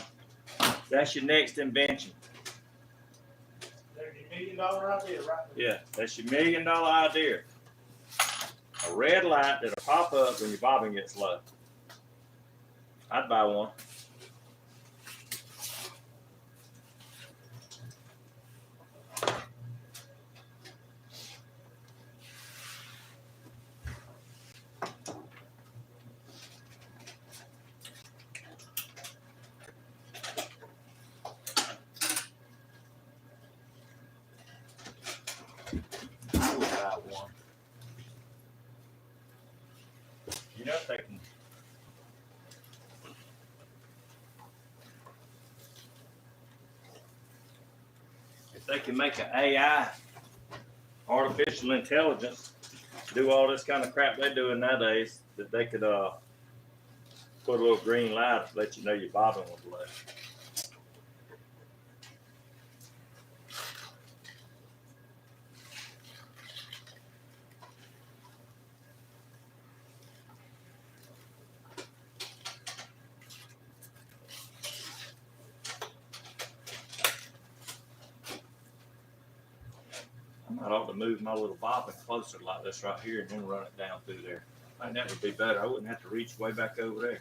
That's your next invention. There's your $1 million idea right there. Yeah, that's your $1 million idea. A red light that'll pop up when your bobbin gets low. I'd buy one. I would buy one. You know they can. If they can make an AI, artificial intelligence, do all this kind of crap they're doing nowadays, that they could put a little green light to let you know your bobbin was low. I ought to move my little bobbin closer like this right here and then run it down through there. I think that would be better. I wouldn't have to reach way back over there.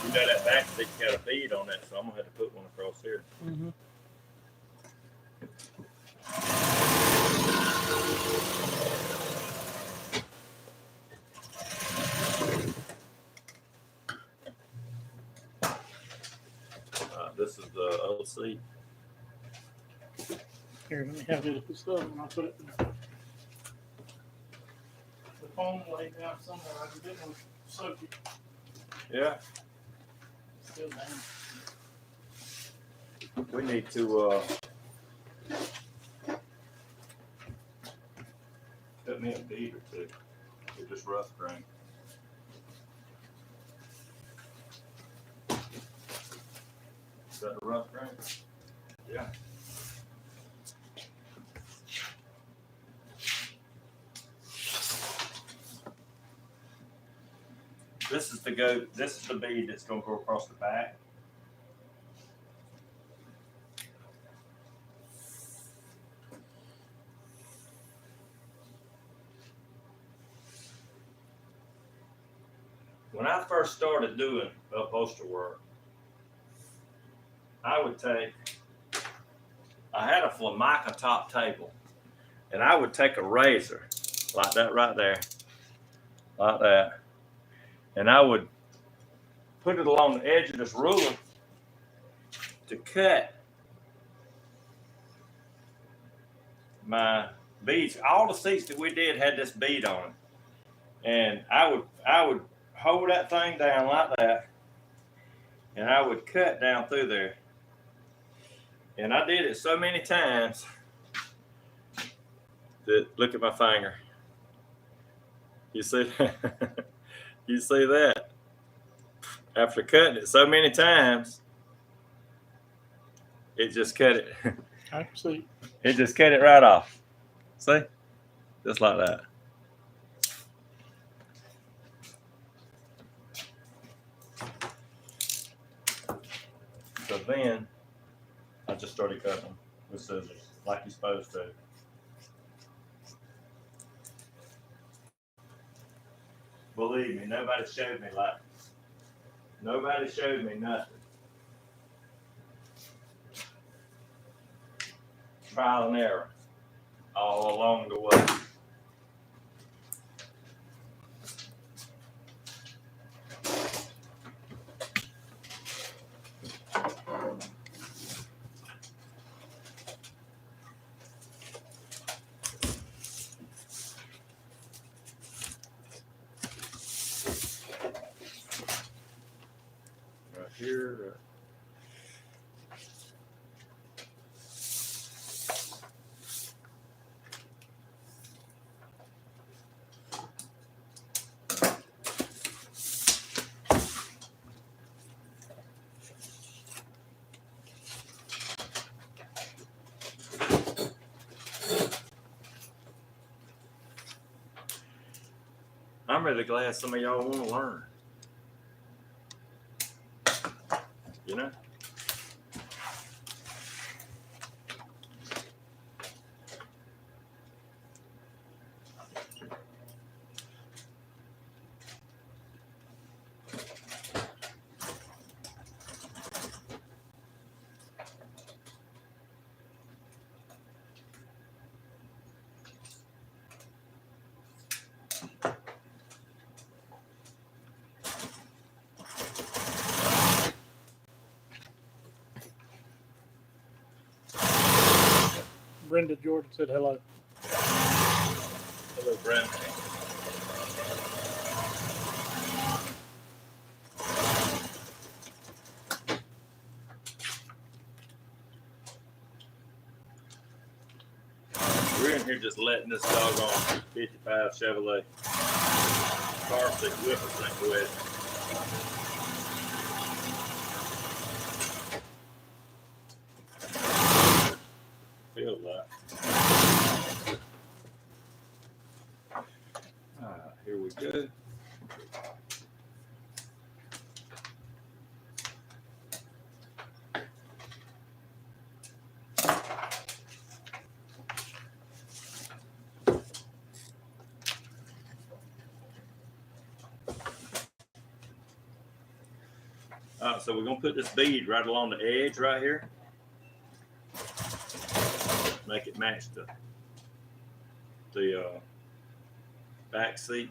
You know that back seat's got a feed on that, so I'm gonna have to put one across here. Mm-hmm. This is the other seat. Here, let me have this stuff and I'll put it there. The phone laid down somewhere. I didn't want to soak it. Yeah, Still down. we need to cut me a bead or two. Or just rough grain. Is that a rough grain? Yeah. This is the bead that's gonna go across the back. When I first started doing upholstery work, I had a Formica top table, and I would take a razor, like that right there, like that, and I would put it along the edge of this ruler to cut my beads. All the seats that we did had this bead on it, and I would hold that thing down like that, and I would cut down through there. And I did it so many times that, look at my finger. You see that? You see that? After cutting it so many times, it just cut it. I can see. It just cut it right off. See? Just like that. So then I just started cutting with scissors like you're supposed to. Believe me, nobody showed me nothing. Trial and error all along the way. I'm really glad some of y'all want to learn. You know? Brenda Jordan said hello. Hello, Brent. We're in here just letting this doggone 55 Chevrolet car seat whip us like away. Feel like. Here we go. So we're gonna put this bead right along the edge right here. Make it match the back seat.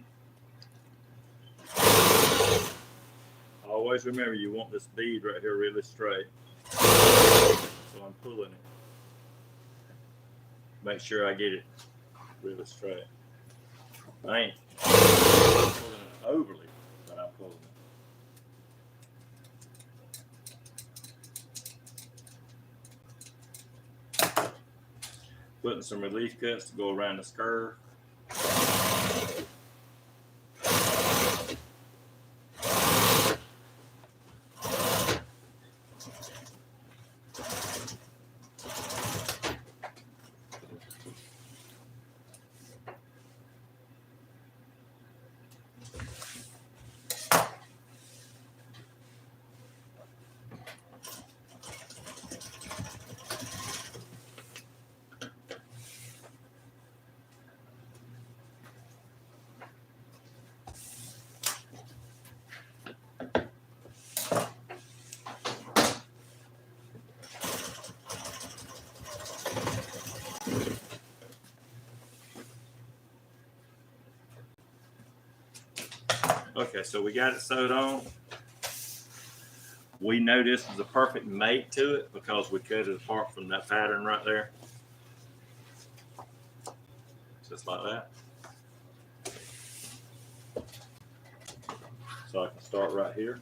Always remember you want this bead right here really straight. So I'm pulling it. Make sure I get it really straight. I ain't pulling it overly, but I'm pulling it. Putting some relief cuts to go around the skirt. Okay, so we got it sewed on. We know this is a perfect mate to it because we cut it apart from that pattern right there. Just like that. So I can start right here.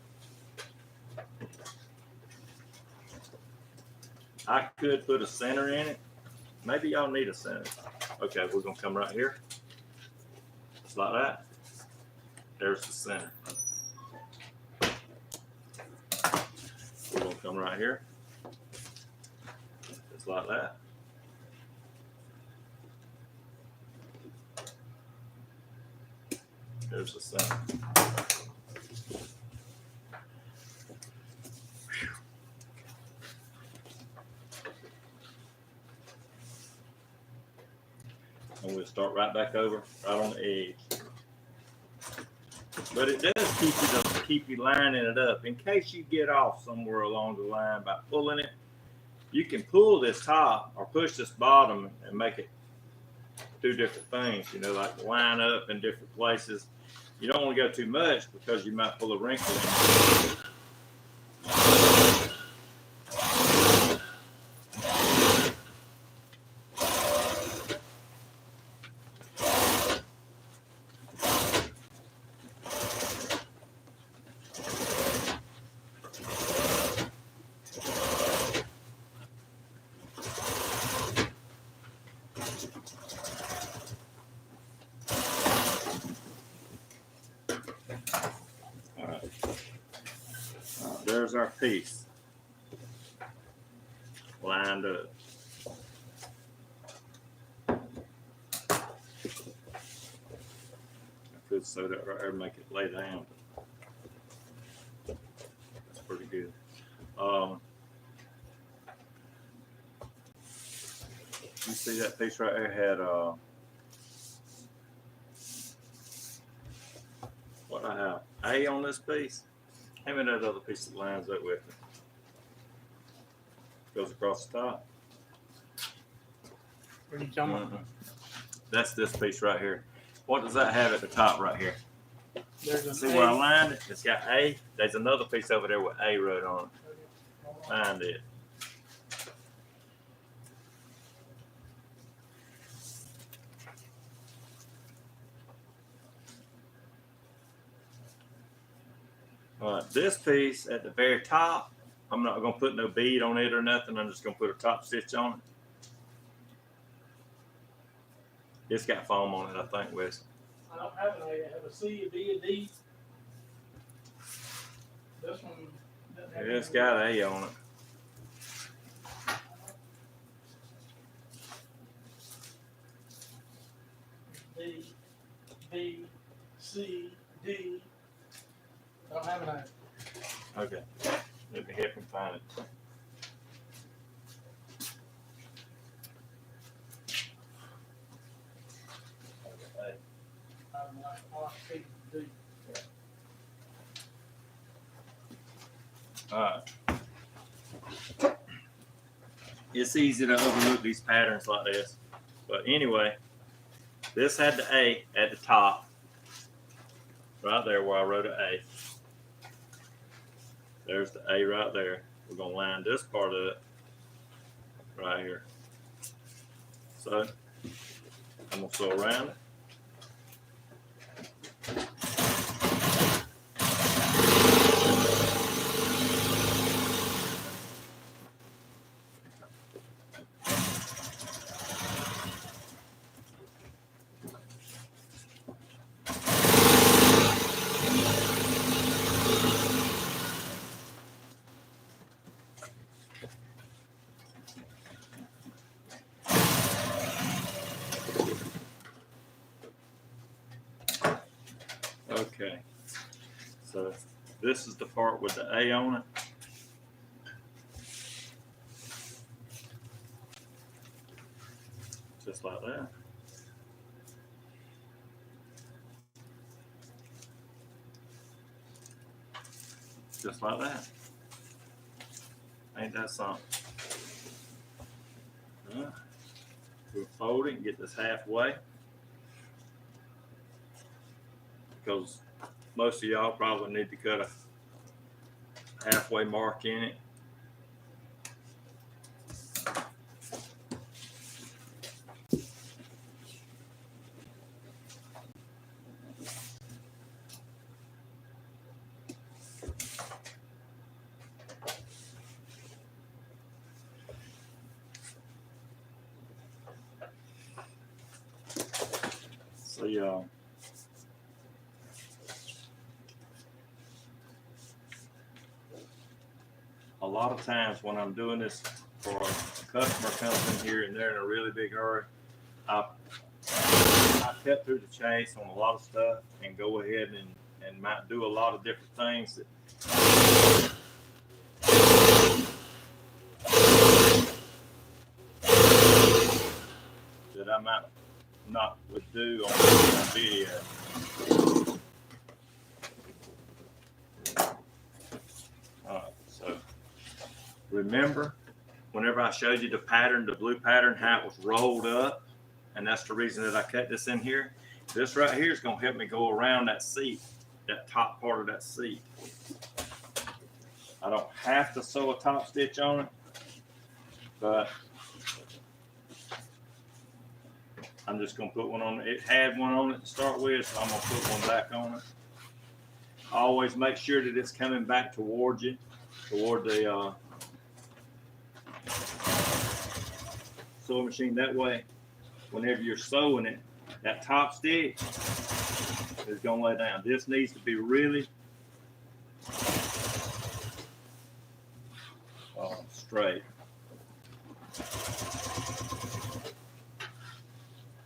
I could put a center in it. Maybe y'all need a center. Okay, we're gonna come right here. Just like that. There's the center. We're gonna come right here. Just like that. There's the center. And we'll start right back over, right on the edge. But it does keep you lining it up. In case you get off somewhere along the line by pulling it, you can pull this top or push this bottom and make it do different things, you know, like line up in different places. You don't want to go too much because you might pull a wrinkle in. There's our piece lined up. I could sew that right there and make it lay down. That's pretty good. You see that piece right there had what I have A on this piece. How many that other piece that lines up with it? Goes across the top. What are you talking about? That's this piece right here. What does that have at the top right here? There's an See A. where I lined it? It's got A. There's another piece over there with A wrote on it. Find it. All right, this piece at the very top, I'm not gonna put no bead on it or nothing. I'm just gonna put a top stitch on it. It's got foam on it, I think, Wes. I don't have an A. I have a C, a B, a D. This one doesn't have It's any. got A on it. D, B, C, D. I don't have an A. Okay, let me help him find it. I'm like, oh, C, D. All right. It's easy to overlook these patterns like this. But anyway, this had the A at the top. Right there where I wrote an A. There's the A right there. We're going to line this part of it right here. So, I'm going to sew around it. Okay, so this is the part with the A on it. Just like that. Just like that. Ain't that something? We'll fold it and get this halfway. Because most of y'all probably need to cut a halfway mark in it. So y'all. A lot of times when I'm doing this for a customer comes in here and they're in a really big hurry, I cut through the chase on a lot of stuff and go ahead and might do a lot of different things that I might not would do on video. So remember, whenever I showed you the pattern, the blue pattern, how it was rolled up, and that's the reason that I cut this in here. This right here is going to help me go around that seat, that top part of that seat. I don't have to sew a top stitch on it, but I'm just going to put one on it. It had one on it to start with, so I'm going to put one back on it. Always make sure that it's coming back toward you, toward the sewing machine. That way, whenever you're sewing it, that top stitch is going to lay down. This needs to be really straight.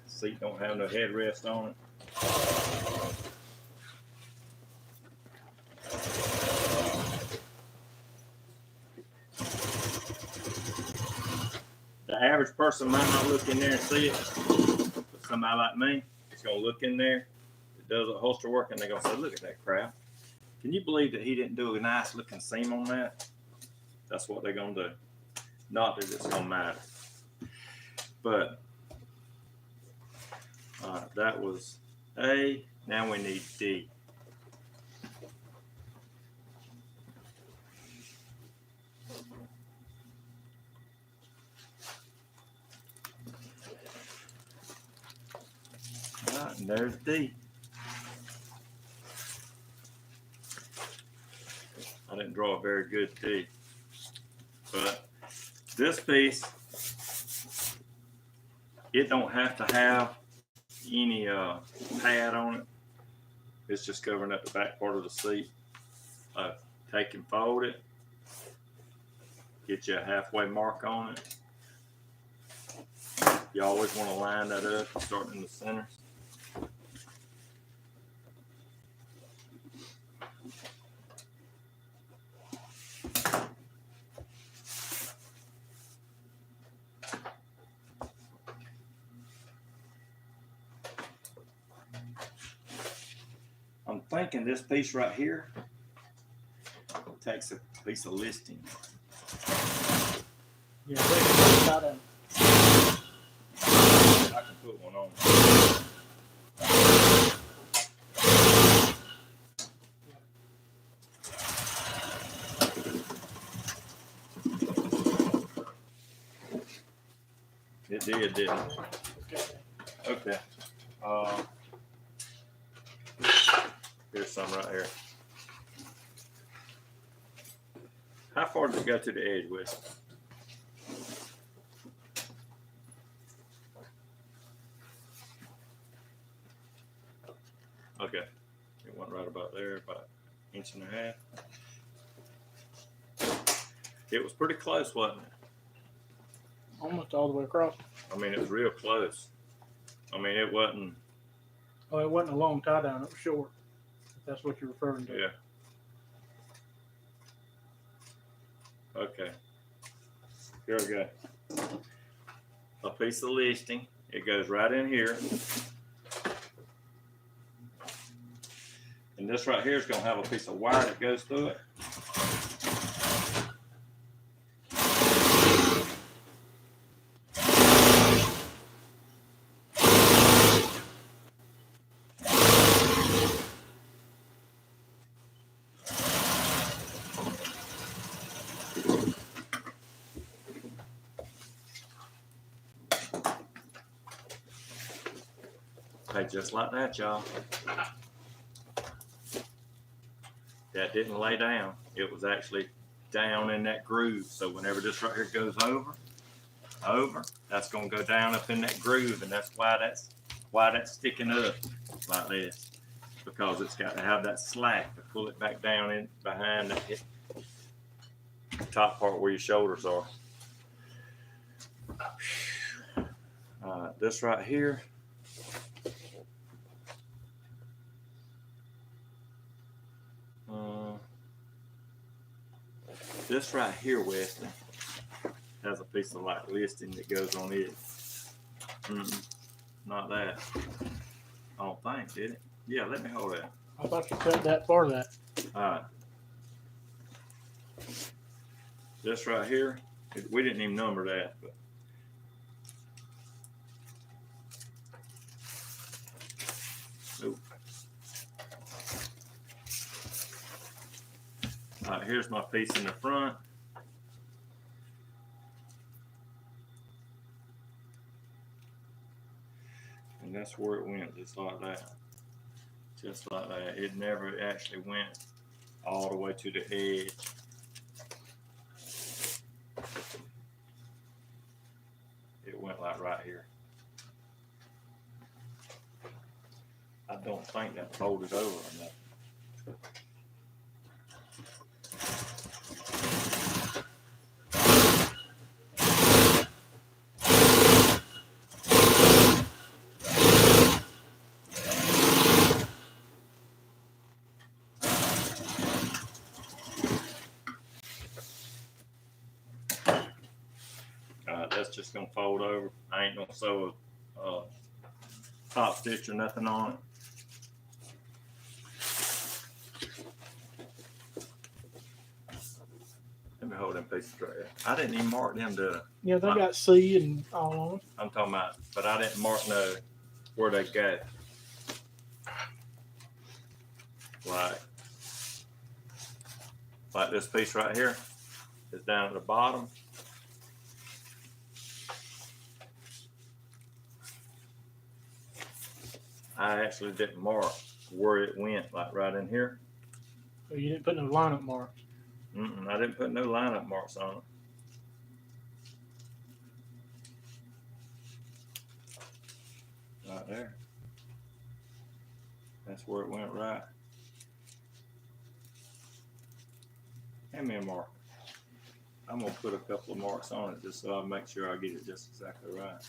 Seat don't have no headrest on it. person might not look in there and see it, but somebody like me is gonna look in there, it does a holster work, and they're gonna say, look at that crap. Can you believe that he didn't do a nice looking seam on that? That's what they're gonna do. Not that it's gonna matter. But that was A. Now we need D. All right, and there's D. I didn't draw a very good D. But this piece, it don't have to have any pad on it. It's just covering up the back part of the seat. Take and fold it. Get you a halfway mark on it. You always want to line that up, starting in the center. I'm thinking this piece right here takes a piece of listing. Yeah, they can cut it. I can put one on. It did, didn't it? Okay. Here's some right here. How far does it go to the edge with? Okay. It went right about there, about an inch and a half. It was pretty close, wasn't it? Almost all the way across. I mean, it was real close. I mean, it wasn't. Oh, it wasn't a long tie down. It was short. If that's what you're referring to. Yeah. Okay. Here we go. A piece of listing. It goes right in here. And this right here is going to have a piece of wire that goes through it. Hey, just like that, y'all. That didn't lay down. It was actually down in that groove. So whenever this right here goes over, that's gonna go down up in that groove, and that's why that's sticking up like this, because it's got to have that slack to pull it back down in behind the top part where your shoulders are. This right here. This right here, Weston, has a piece of like listing that goes on it. Not that. I don't think, did it? Yeah, let me hold that. I thought you cut that part of that. Alright. This right here, we didn't even number that, but nope. Alright, here's my piece in the front. And that's where it went, just like that. Just like that. It never actually went all the way to the edge. It went like right here. I don't think that folded over enough. that's just gonna fold over. I ain't gonna sew a top stitch or nothing on it. Let me hold them pieces right here. I didn't even mark them, did I? Yeah, they got C and all on them. I'm talking about, but I didn't mark no where they go. Like this piece right here is down at the bottom. I actually didn't mark where it went, like right in here. So you didn't put no lineup marks. I didn't put no lineup marks on it. Right there. That's where it went right. Hand me a marker. I'm gonna put a couple of marks on it just so I make sure I get it just exactly right.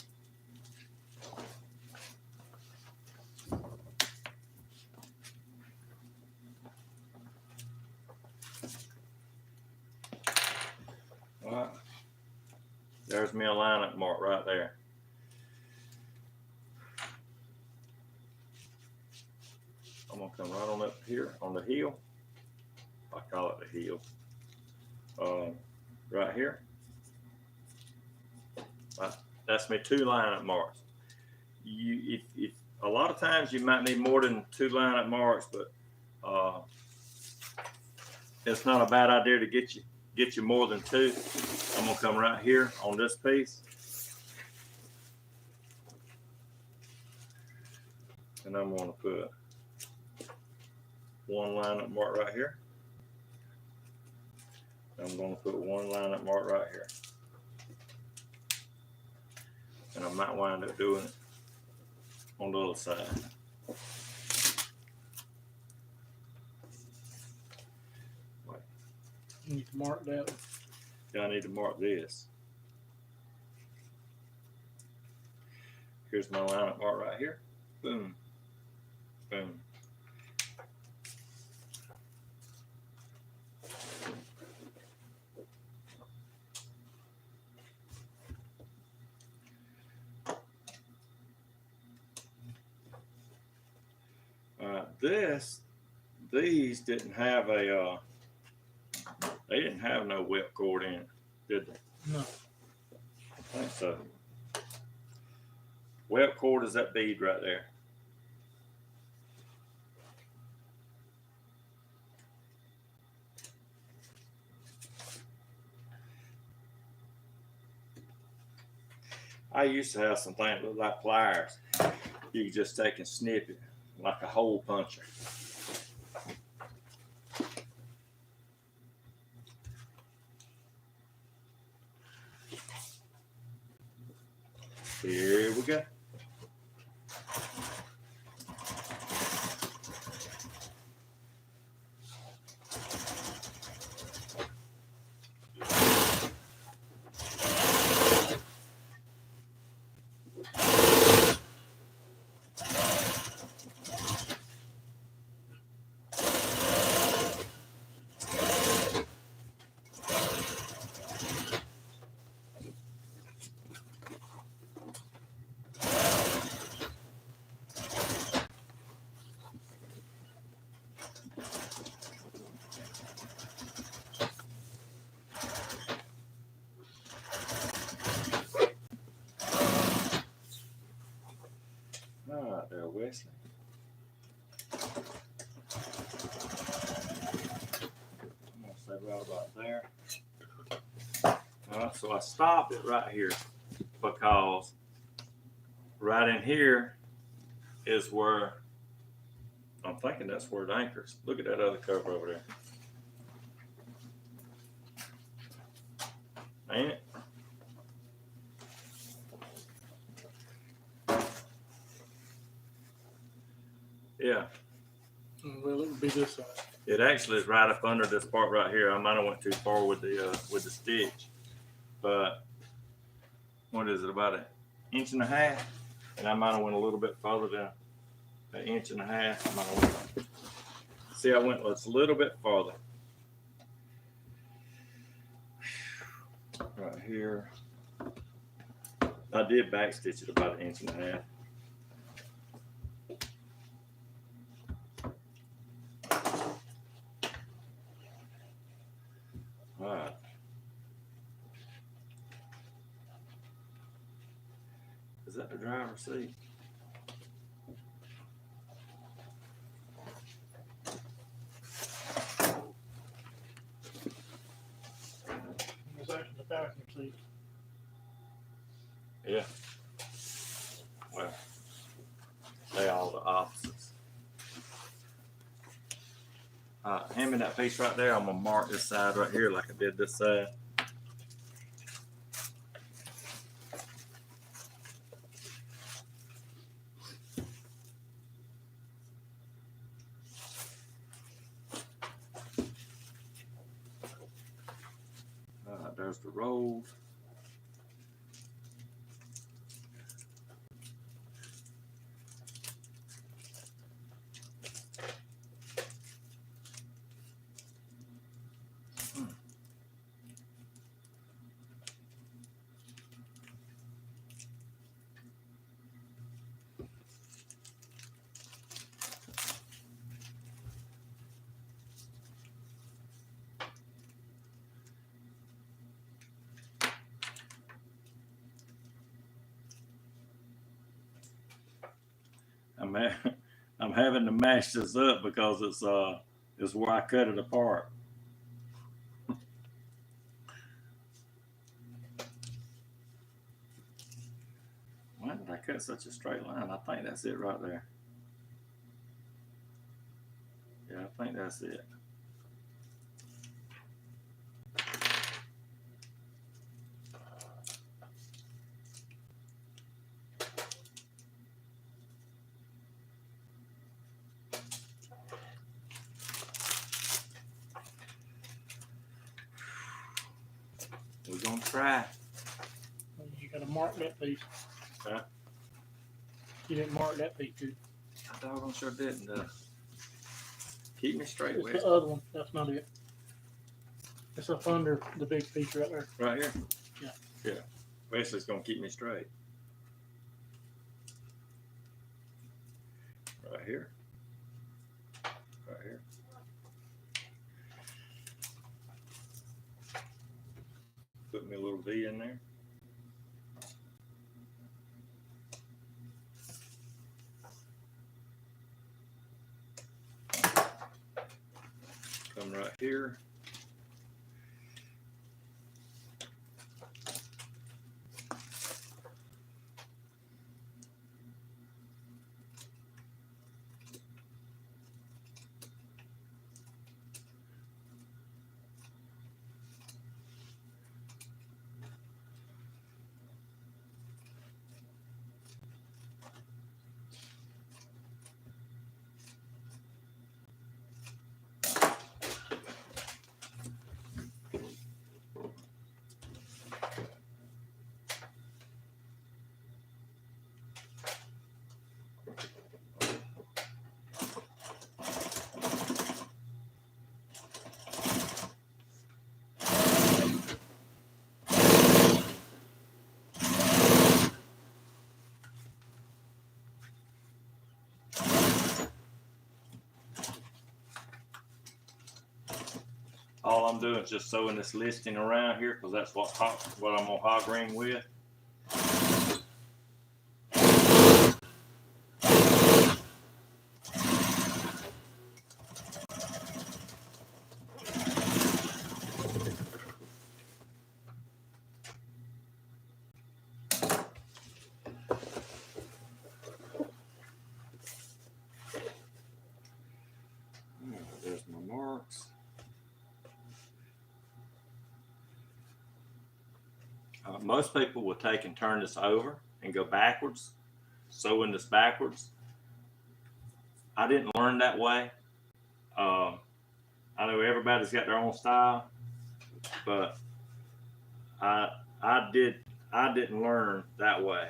All right. There's me a lineup mark right there. I'm gonna come right on up here on the heel. I call it the heel. Right here. That's me 2 lineup marks. If a lot of times you might need more than 2 lineup marks, but it's not a bad idea to get you more than 2. I'm gonna come right here on this piece, and I'm gonna put 1 lineup mark right here. I'm going to put 1 lineup mark right here. And I might wind up doing it on the other side. You need to mark that one. Yeah, I need to mark this. Here's my lineup mark right here. Boom. Boom. These didn't have a, they didn't have no wet cord in it, did they? No. I think so. Wet cord is that bead right there. I used to have some things that look like pliers. You could just take and snip it like a hole puncher. Here we go. All right there, Wesley. I'm gonna say right about there. All right, so I stopped it right here because right in here is where I'm thinking that's where it anchors. Look at that other cover over there. Ain't it? Yeah. Well, it would be this side. It actually is right up under this part right here. I might have went too far with the stitch, but what is it, about 1.5 inches? And I might have went a little bit farther than 1.5 inches. I might have went. See, I went a little bit farther. Right here. I did backstitch it about 1.5 inches. All right. Is that the driver's seat? It's actually the passenger seat. Yeah. Well, they all the opposites. Hand me that piece right there. I'm gonna mark this side right here like I did this side. There's the roll. I'm having to mash this up because it's where I cut it apart. Why did I cut such a straight line? I think that's it right there. Yeah, I think that's it. We're gonna try. You gotta mark that piece. Huh? You didn't mark that piece, did you? I doggone sure didn't. Keep me straight It's with the it. other one. That's not it. It's up under the big piece right there. Right here? Yeah. Yeah. Wesley's gonna keep me straight. Right here. Right here. Put me a little V in there. Come right here. All I'm doing is just sewing this listing around here because that's what I'm gonna hog ring with. There's my marks. Most people will take and turn this over and go backwards, sewing this backwards. I didn't learn that way. I know everybody's got their own style, but I didn't learn that way.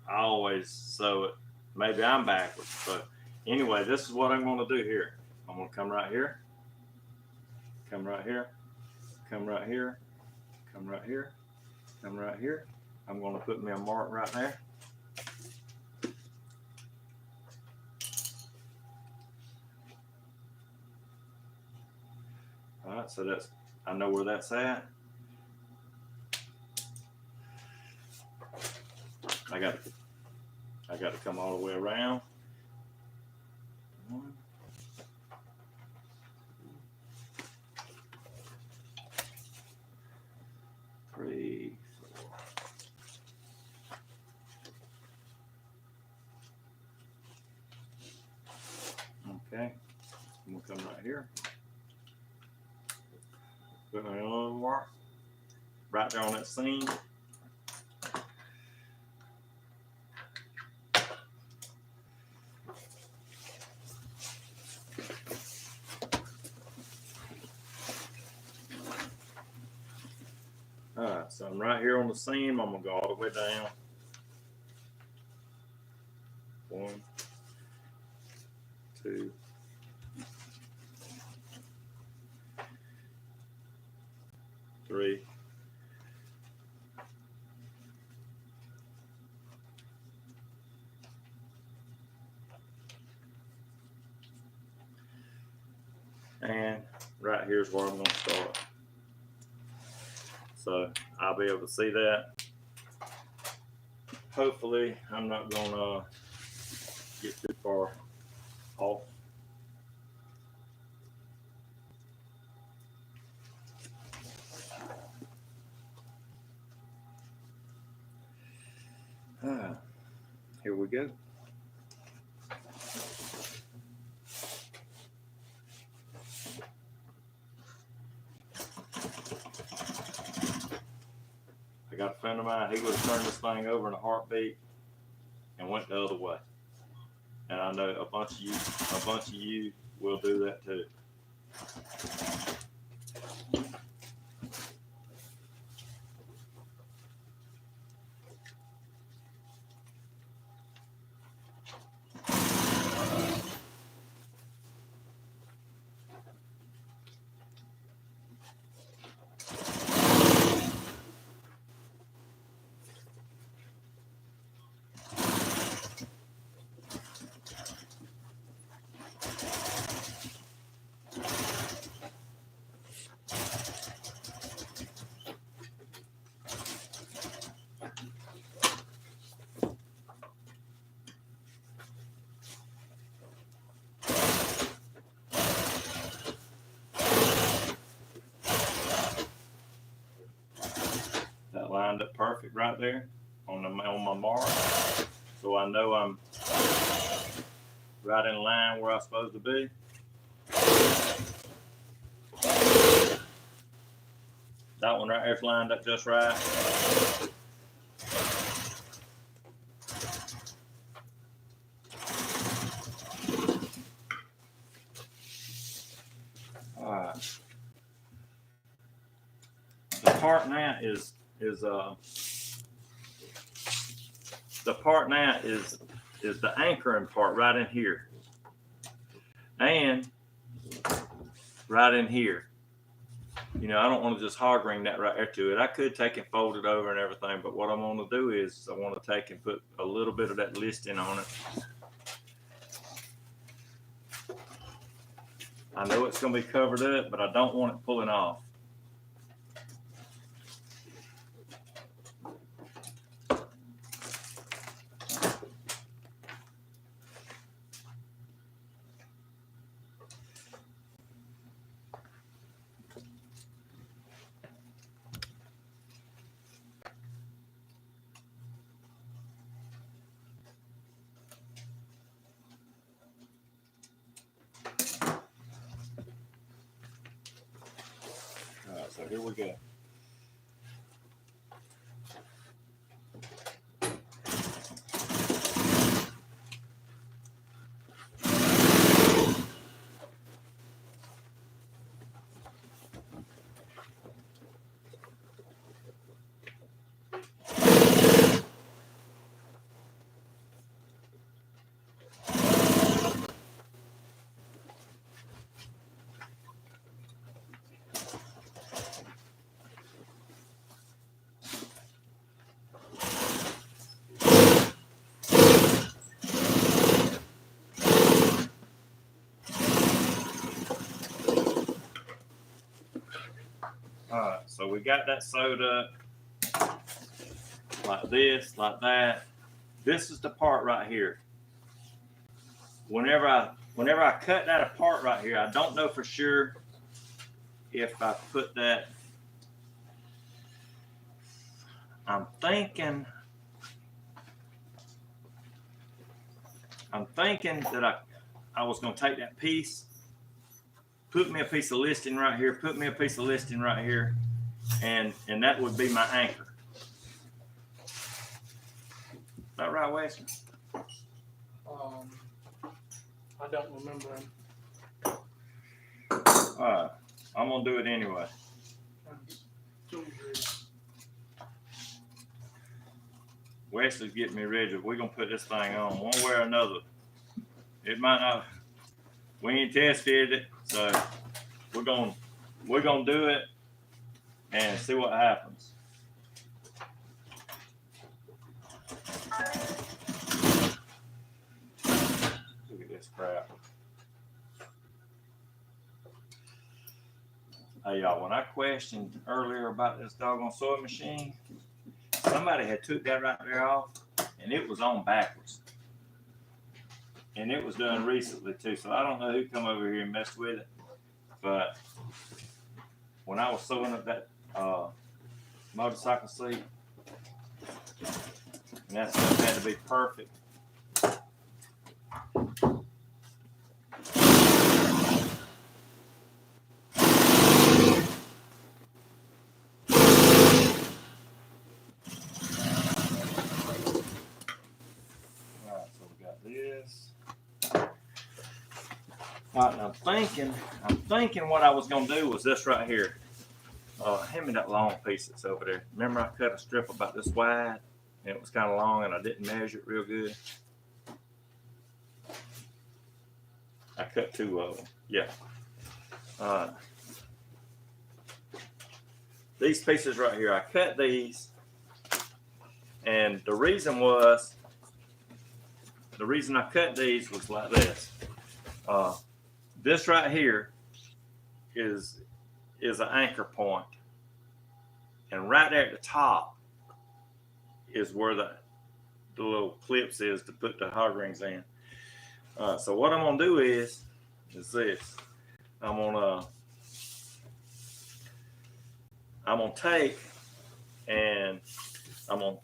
I always sew it. Maybe I'm backwards, but anyway, this is what I'm going to do here. I'm going to come right here, come right here, come right here, come right here, come right here, I'm gonna put me a mark right there. All right, so that's, I know where that's at. I got to come all the way around. 1, 3, 4. Okay, I'm gonna come right here. Put my own mark right there on that seam. Alright, so I'm right here on the seam. I'm gonna go all the way down. 1, 2, 3. And right here's where I'm gonna start. So I'll be able to see that. Hopefully I'm not gonna get too far off. Here we go. I got a friend of mine, he would have turned this thing over in a heartbeat and went the other way. And I know a bunch of you will do that too. That lined up perfect right there on my mark. So I know I'm right in line where I'm supposed to be. That one right there's lined up just right. All right. The part now is the anchoring part right in here. And right in here. You know, I don't want to just hog ring that right there to it. I could take and fold it over and everything, but what I'm going to do is I want to take and put a little bit of that listing on it. I know it's going to be covered up, but I don't want it pulling off. All right, so here we go. Alright, so we got that sewed up like this, like that. This is the part right here. Whenever I cut that apart right here, I don't know for sure if I put that. I'm thinking that I was gonna take that piece, put me a piece of listing right here, put me a piece of listing right here, and that would be my anchor. Is that right, Weston? I don't remember them. Alright, I'm gonna do it anyway. Wesley's getting me ready. We're gonna put this thing on one way or another. It might not. We ain't test fitted it, so we're gonna do it and see what happens. Look at this crap. Hey y'all, when I questioned earlier about this doggone sewing machine, somebody had took that right there off and it was on backwards. And it was done recently too, so I don't know who come over here and messed with it. But when I was sewing up that motorcycle seat, and that stuff had to be perfect. All right, I'm thinking what I was gonna do was this right here. Hand me that long piece that's over there. Remember I cut a strip about this wide and it was kind of long and I didn't measure it real good. I cut two of them, yeah. These pieces right here, I cut these, and the reason I cut these was like this. This right here is an anchor point, and right there at the top is where the little clips is to put the hog rings in. So what I'm gonna do is this. I'm gonna take and I'm gonna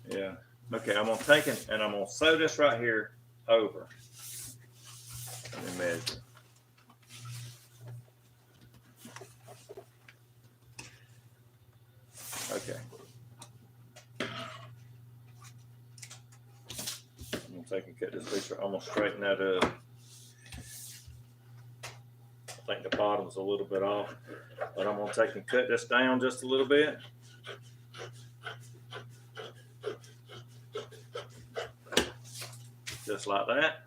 yeah. Okay, I'm gonna take it and I'm gonna sew this right here over. Let me measure. Okay. I'm gonna take and cut this piece. I'm gonna straighten that up. I think the bottom's a little bit off, but I'm gonna take and cut this down just a little bit. Just like that.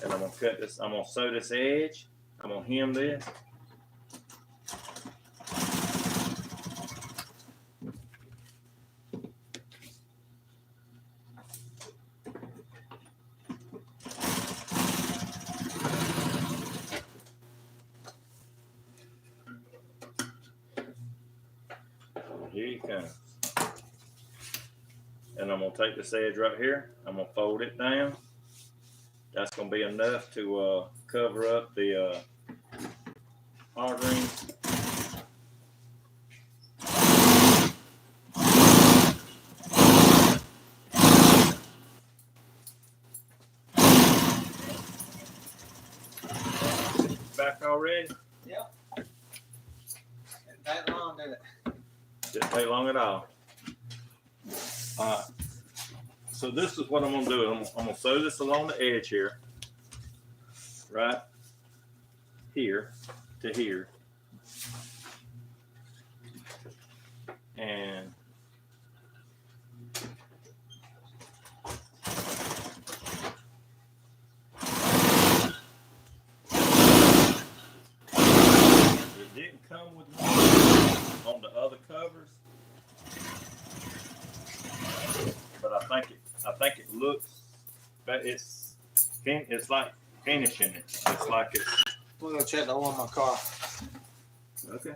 And I'm gonna cut this, I'm gonna sew this edge. I'm gonna hem this. Here he comes. And I'm gonna take this edge right here. I'm gonna fold it down. That's gonna be enough to cover up the hog rings. Back already? Yep. Didn't take long, did it? Didn't take long at all. So this is what I'm gonna do. I'm gonna sew this along the edge here, right here to here, and it didn't come with on the other covers, but I think it looks, but it's it's like finishing it. It's like it's We're gonna check the oil in my car. okay.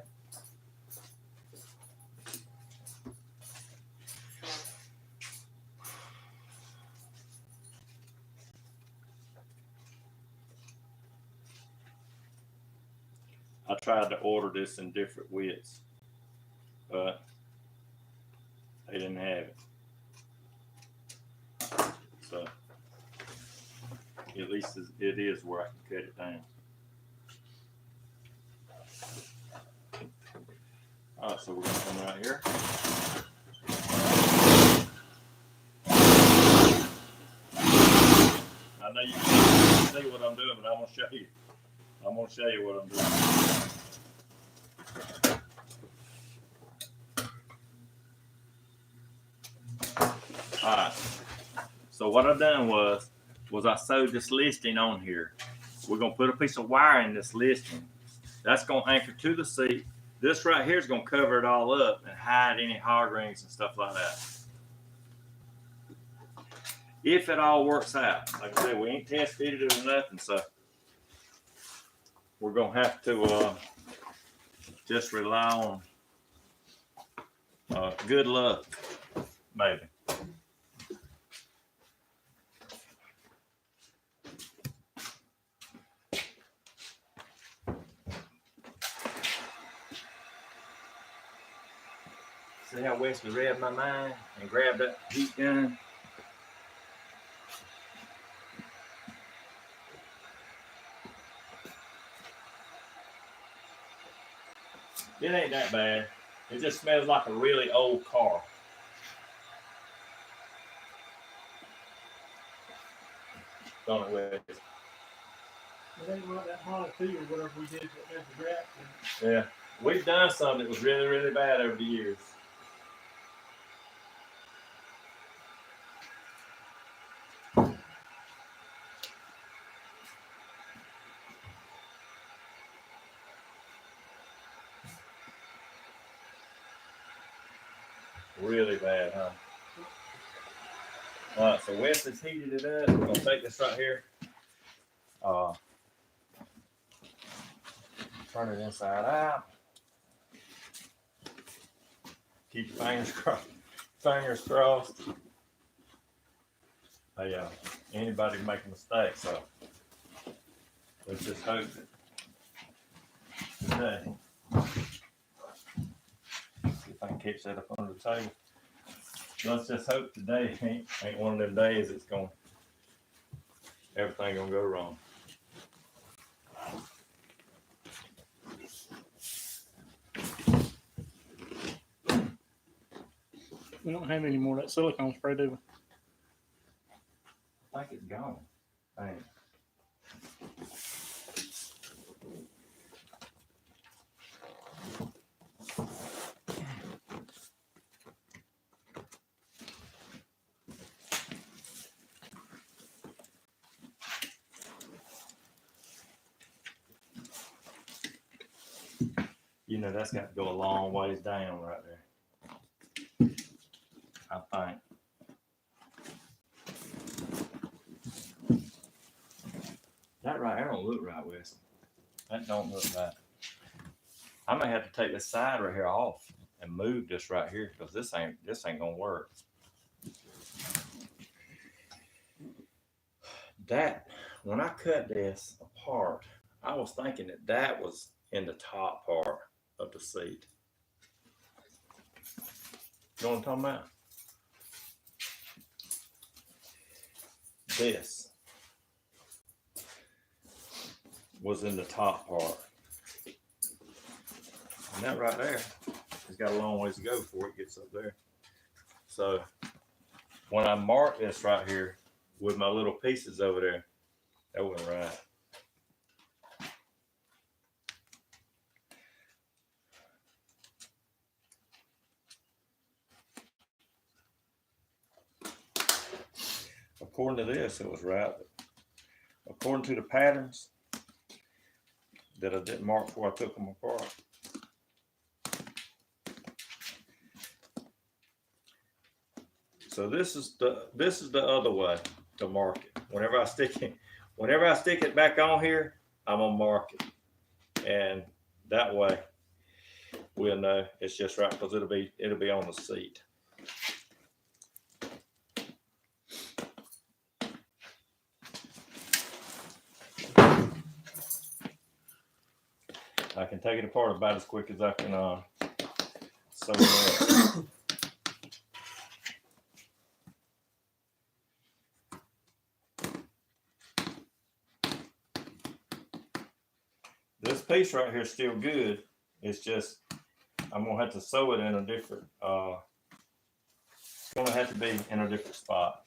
I tried to order this in different widths, but they didn't have it. So at least it is where I can cut it down. All right, so we're gonna come right here. I know you can't see what I'm doing, but I'm gonna show you. I'm gonna show you what I'm doing. All right. So what I done was I sewed this listing on here. We're gonna put a piece of wire in this listing. That's gonna anchor to the seat. This right here is gonna cover it all up and hide any hog rings and stuff like that. If it all works out, like I said, we ain't test fitted it or nothing, so we're gonna have to just rely on good luck, maybe. See how Wesley read my mind and grabbed that heat gun? It ain't that bad. It just smells like a really old car. Don't it, Wesley? It ain't not that hot too, or whatever we did with the wrap. Yeah. We've done something that was really, really bad over the years. Really bad, huh? All right, so Wesley's heated it up. We're gonna take this right here. Turn it inside out. Keep your fingers crossed. Fingers crossed. Hey, anybody can make a mistake, so let's just hope that today. See if I can catch that up under the table. Let's just hope today ain't one of them days it's going everything gonna go wrong. We don't have any more of that silicone spray, do we? I think it's gone. Dang. You know, that's got to go a long ways down right there. I think. That right there don't look right, Wes. That don't look right. I may have to take this side right here off and move this right here because this ain't gonna work. That when I cut this apart, I was thinking that was in the top part of the seat. You know what I'm talking about? This was in the top part. And that right there has got a long ways to go before it gets up there. So when I mark this right here with my little pieces over there, that wasn't right. According to this, it was right. But according to the patterns that I didn't mark before I took them apart. So this is the other way to mark it. Whenever I stick whenever I stick it back on here, I'm gonna mark it. And that way we'll know it's just right, because it'll be on the seat. I can take it apart about as quick as I can sew it up. This piece right here is still good. It's just I'm gonna have to sew it in a different. It's gonna have to be in a different spot.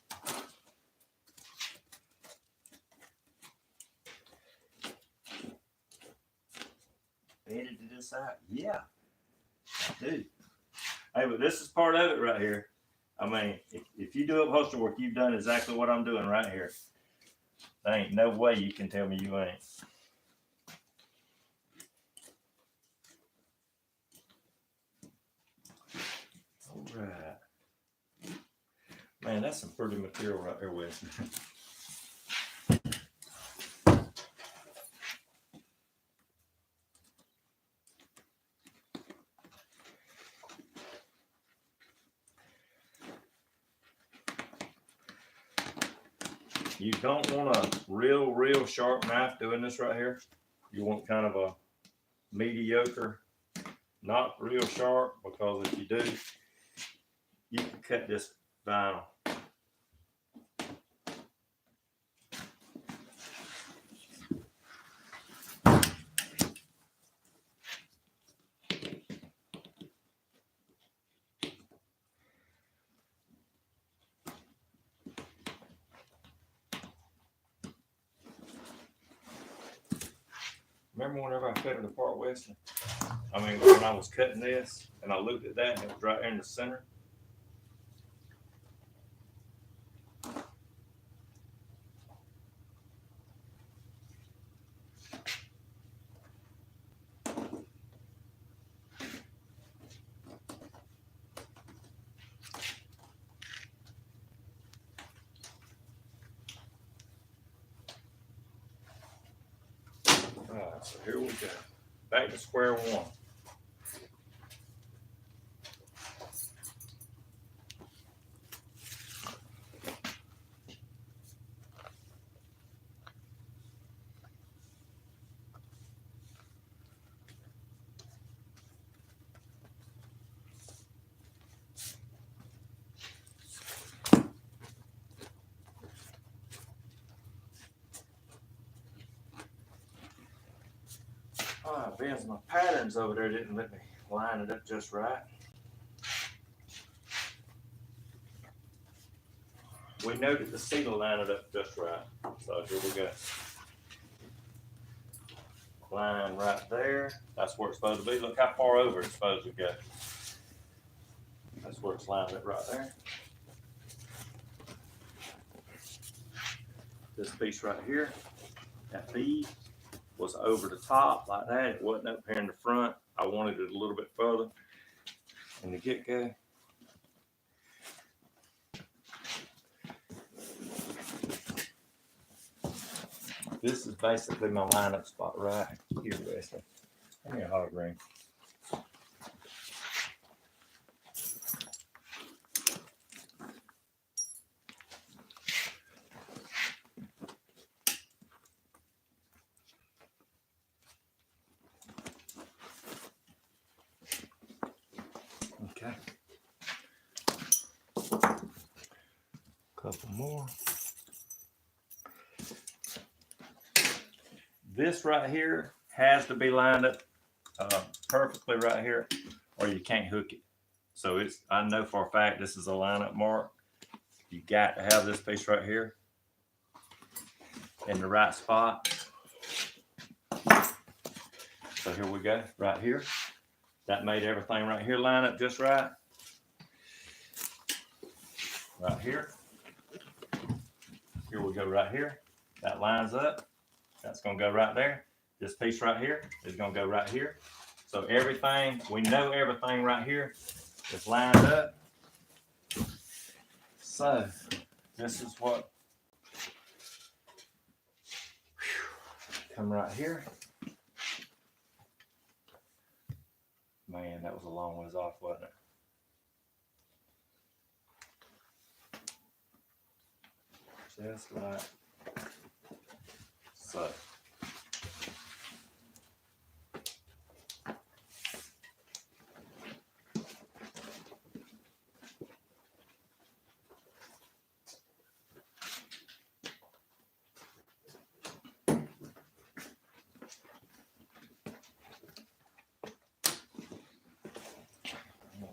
Edited this out, yeah, I do. Hey, but this is part of it right here. I mean, if you do upholstery work, you've done exactly what I'm doing right here. There ain't no way you can tell me you ain't. All right. Man, that's some pretty material right there, Wes. You don't want a real sharp knife doing this right here. You want kind of a mediocre, not real sharp, because if you do, you can cut this vinyl. Remember whenever I cut it apart, Weston? I mean, when I was cutting this and I looked at that and it was right there in the center. Alright, so here we go. Back to square one. Ah, Ben's, my patterns over there didn't let me line it up just right. We noted the seat will line it up just right. So here we go. Line right there. That's where it's supposed to be. Look how far over it's supposed to go. That's where it's lining it right there. This piece right here, that bead was over the top like that. It wasn't up here in the front. I wanted it a little bit further in the get-go. This is basically my lineup spot right here, Wesley. Give me a hologram. Okay. Couple more. This right here has to be lined up perfectly right here, or you can't hook it. So it's, I know for a fact this is a lineup mark. You got to have this piece right here in the right spot. So here we go, right here. That made everything right here line up just right. Right here. Here we go right here. That lines up. That's gonna go right there. This piece right here is gonna go right here. So everything, we know everything right here is lined up. So this is what come right here. Man, that was a long ways off, wasn't it? Just like so.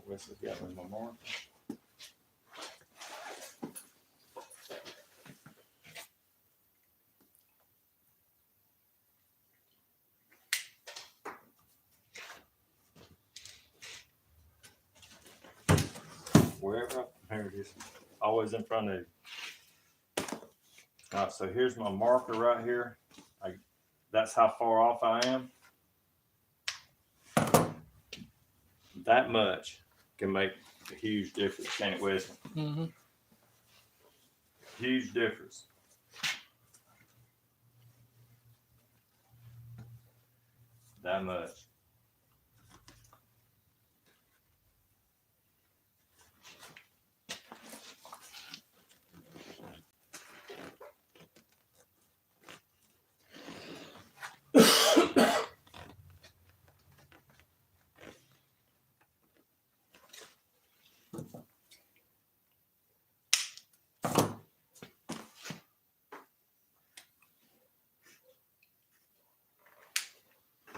This has got me my mark. Wherever, here it is. Always in front of you. All right, so here's my marker right here. That's how far off I am. That much can make a huge difference, can't it, Wesley? Mm-hmm. Huge difference. That much.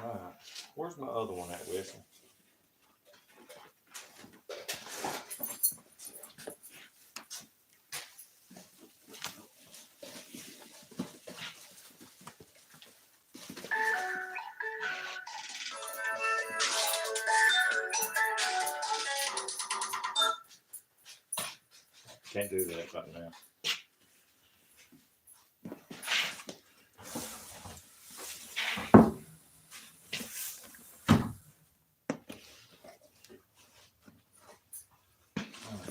All right, where's my other one at, Wesley? Can't do that right now.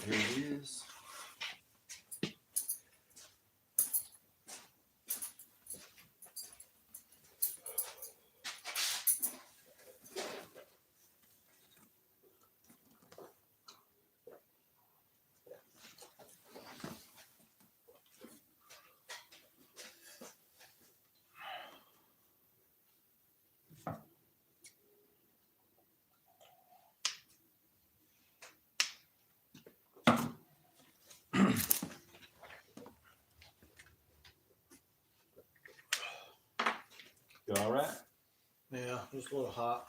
Here it is. You all right? Yeah, just a little hot.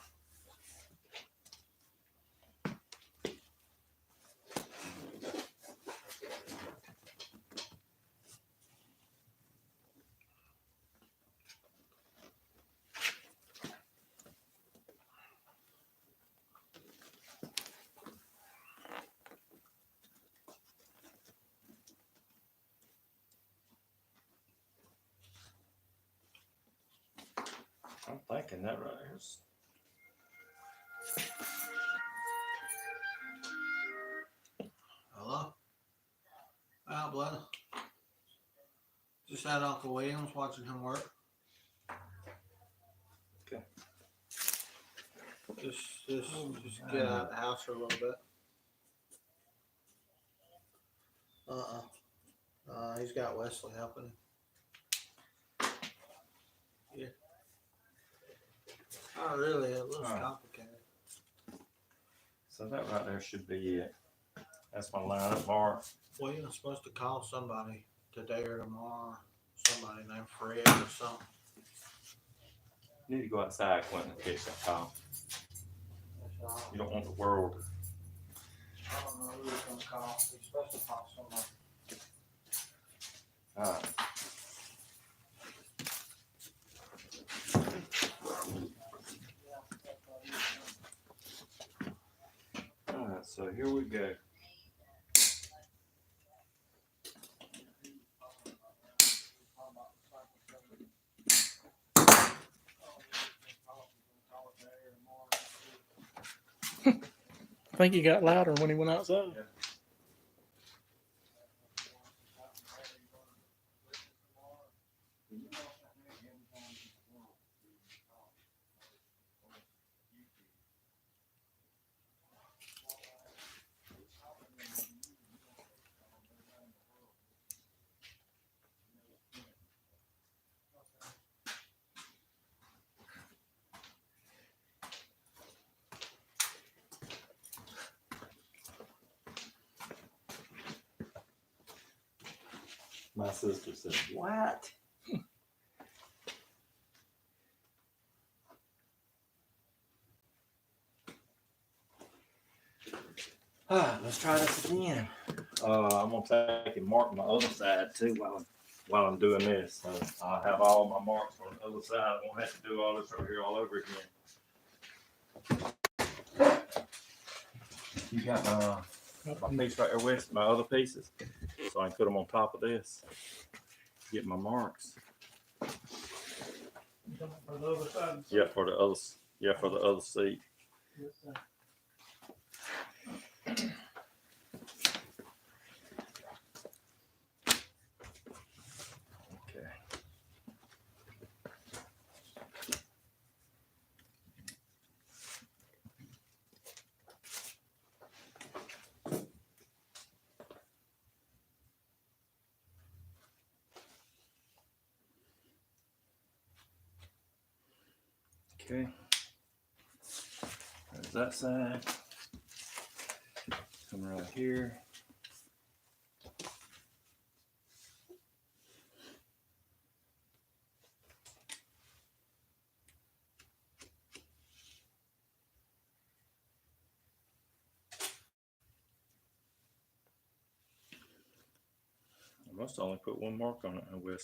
I'm thinking that right here. Hello? Well, blood. Just had Uncle Williams watching him work. Okay. Just get out of the house for a little bit. He's got Wesley helping him. Yeah. Oh, really? It looks complicated. So that right there should be it. That's my lineup bar. Well, you're supposed to call somebody today or tomorrow. Somebody named Fred or something. You need to go outside, Quentin, and catch that call. You don't want the world. I don't know who he's gonna call. He's supposed to call somebody. All right. All right, so here we go. I think he got louder when he went outside. Yeah. My sister said, "What?" Let's try this again. I'm gonna take and mark my other side too while I'm doing this. So I'll have all my marks on the other side. I won't have to do all this right here all over again. You got my piece right there with my other pieces, so I can put them on top of this. Get my marks. For the other side. Yeah, for the other. Yeah, for the other seat. Yes, sir. Okay. Okay. There's that side. Come right here. I must only put one mark on it, I guess.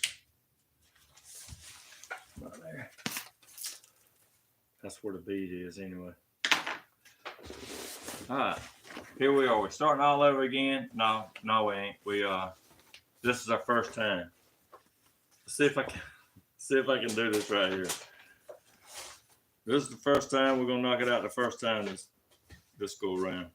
Right there. That's where the bead is anyway. Alright, here we are. We're starting all over again. No, we ain't. This is our first time. Let's see if I can do this right here. This is the first time. We're gonna knock it out the first time this go around.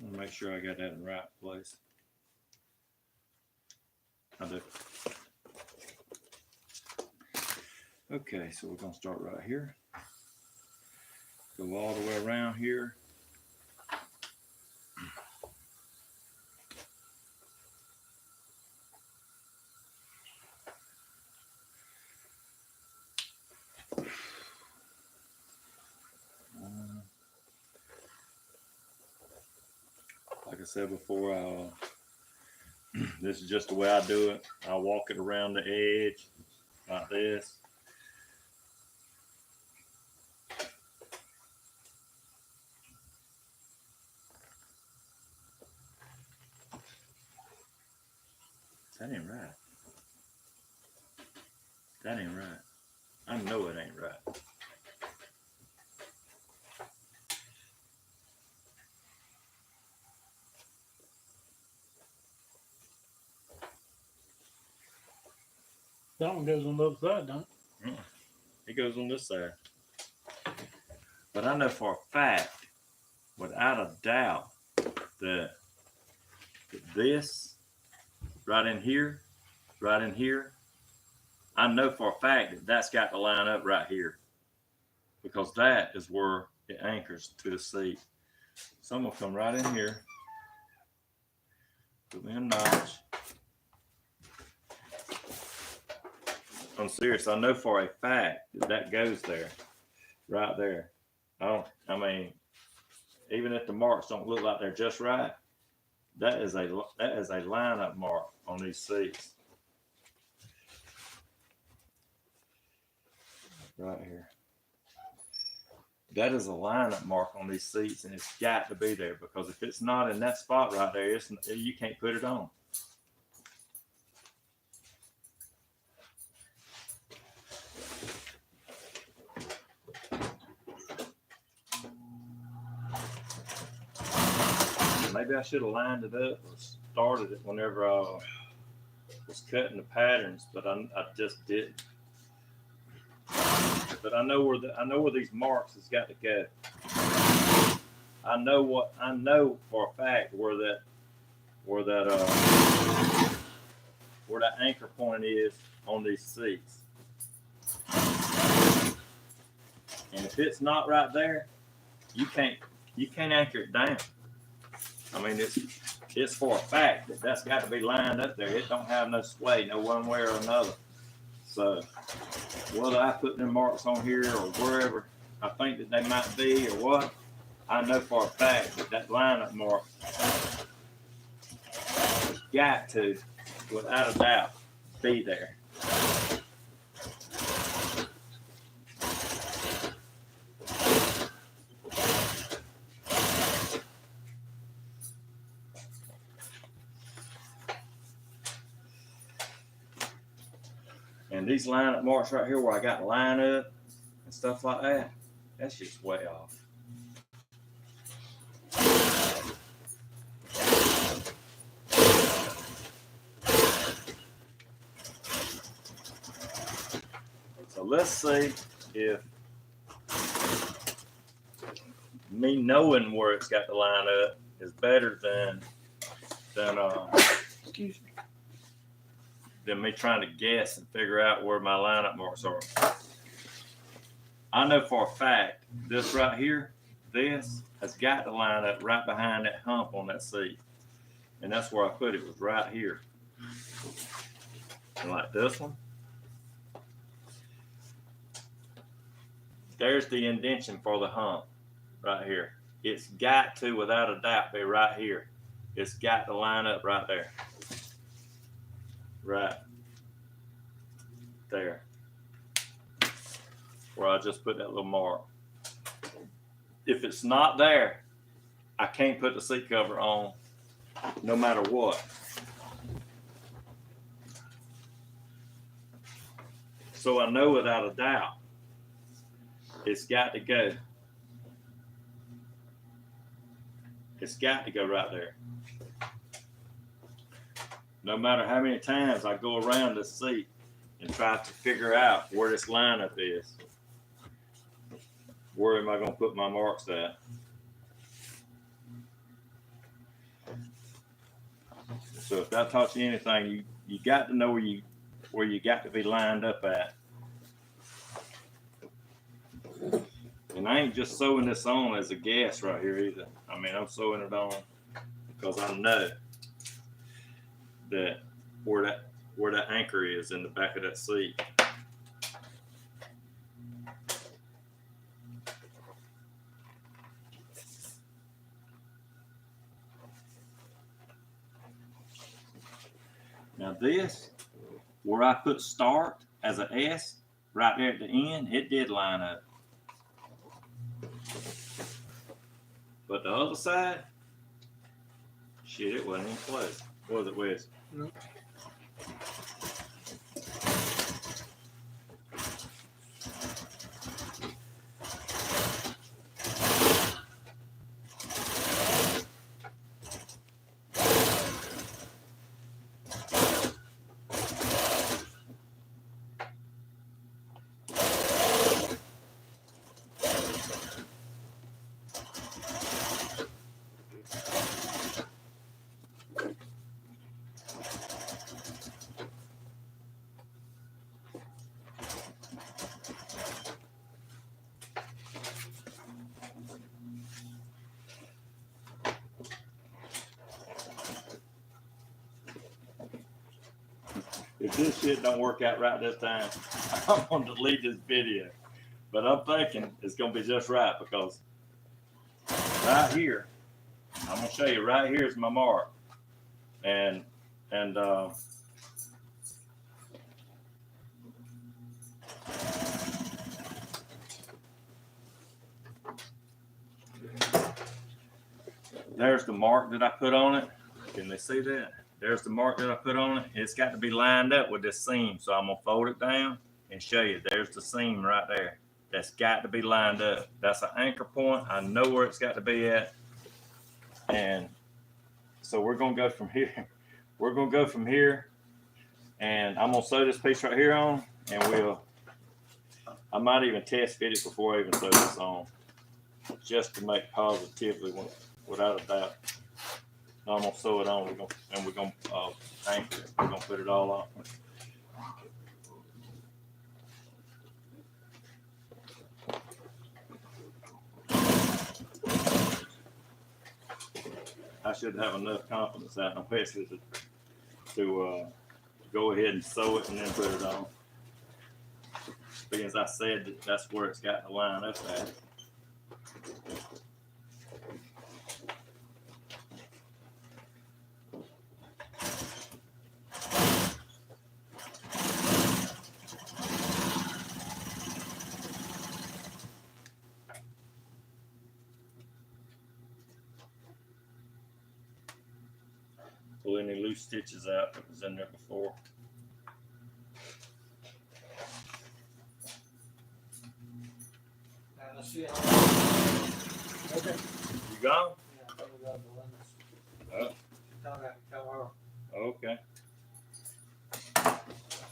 Make sure I got that in the right place. I do. Okay, so we're gonna start right here. Go all the way around here. Like I said before, this is just the way I do it. I walk it around the edge like this. That ain't right. That ain't right. I know it ain't right. That one goes on the other side, don't it? It goes on this side. But I know for a fact, without a doubt, that this right in here, I know for a fact that that's got to line up right here, because that is where it anchors to the seat. So I'm gonna come right in here, put me a notch. I'm serious. I know for a fact that that goes there, right there. I mean, even if the marks don't look like they're just right, that is a lineup mark on these seats. Right here. That is a lineup mark on these seats, and it's got to be there, because if it's not in that spot right there, you can't put it on. Maybe I should have lined it up or started it whenever I was cutting the patterns, but I just didn't. But I know where these marks has got to go. I know for a fact where that anchor point is on these seats. And if it's not right there, you can't anchor it down. I mean, it's for a fact that that's got to be lined up there. It don't have no sway, no one way or another. So whether I put them marks on here or wherever I think that they might be or what, I know for a fact that that lineup mark has got to, without a doubt, be there. And these lineup marks right here where I got the line up and stuff like that, that's just way off. So let's see if me knowing where it's got the line up is better than Excuse me. than me trying to guess and figure out where my lineup marks are. I know for a fact this right here, this has got to line up right behind that hump on that seat. And that's where I put it, was right here. And like this one. There's the indentation for the hump right here. It's got to, without a doubt, be right here. It's got to line up right there. Right there. Where I just put that little mark. If it's not there, I can't put the seat cover on no matter what. So I know without a doubt it's got to go. It's got to go right there. No matter how many times I go around this seat and try to figure out where this lineup is. Where am I going to put my marks at? So if that taught you anything, you got to know where you got to be lined up at. And I ain't just sewing this on as a guess right here either. I mean, I'm sewing it on because I know that where that anchor is in the back of that seat. Now this, where I put start as an S right there at the end, it did line up. But the other side, shit, it wasn't even close. Was it, Wes? Nope. If this shit don't work out right this time, I'm gonna delete this video. But I'm thinking it's gonna be just right because right here, I'm gonna show you right here is my mark. And there's the mark that I put on it. Can they see that? There's the mark that I put on it. It's got to be lined up with this seam. So I'm gonna fold it down and show you. There's the seam right there. That's got to be lined up. That's an anchor point. I know where it's got to be at. And so we're gonna go from here. We're gonna go from here, and I'm gonna sew this piece right here on, and I might even test fit it before I even sew this on, just to make positively, without a doubt. I'm gonna sew it on. We're gonna anchor it. We're gonna put it all on. I should have enough confidence out in Wesley to go ahead and sew it and then put it on. Because I said that's where it's got to line up at. Pull any loose stitches out that was in there before. Now, let's see how. Okay. You gone? Yeah, I think we got the limits. Oh. Tell her. Okay.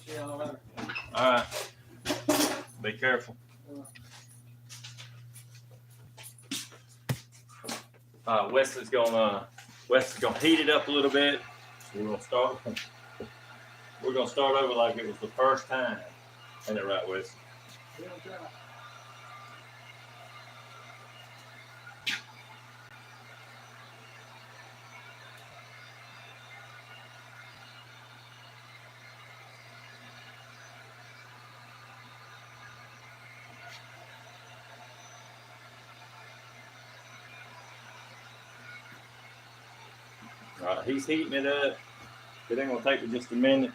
See you later. All right. Be careful. Wesley's gonna heat it up a little bit. We're gonna start over like it was the first time. Ain't that right, Wesley? Yeah, try. All right, he's heating it up. It ain't gonna take but just a minute.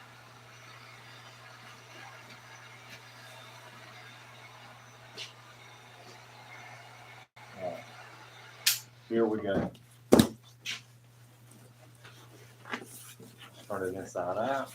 All right. Here we go. Turn it inside out.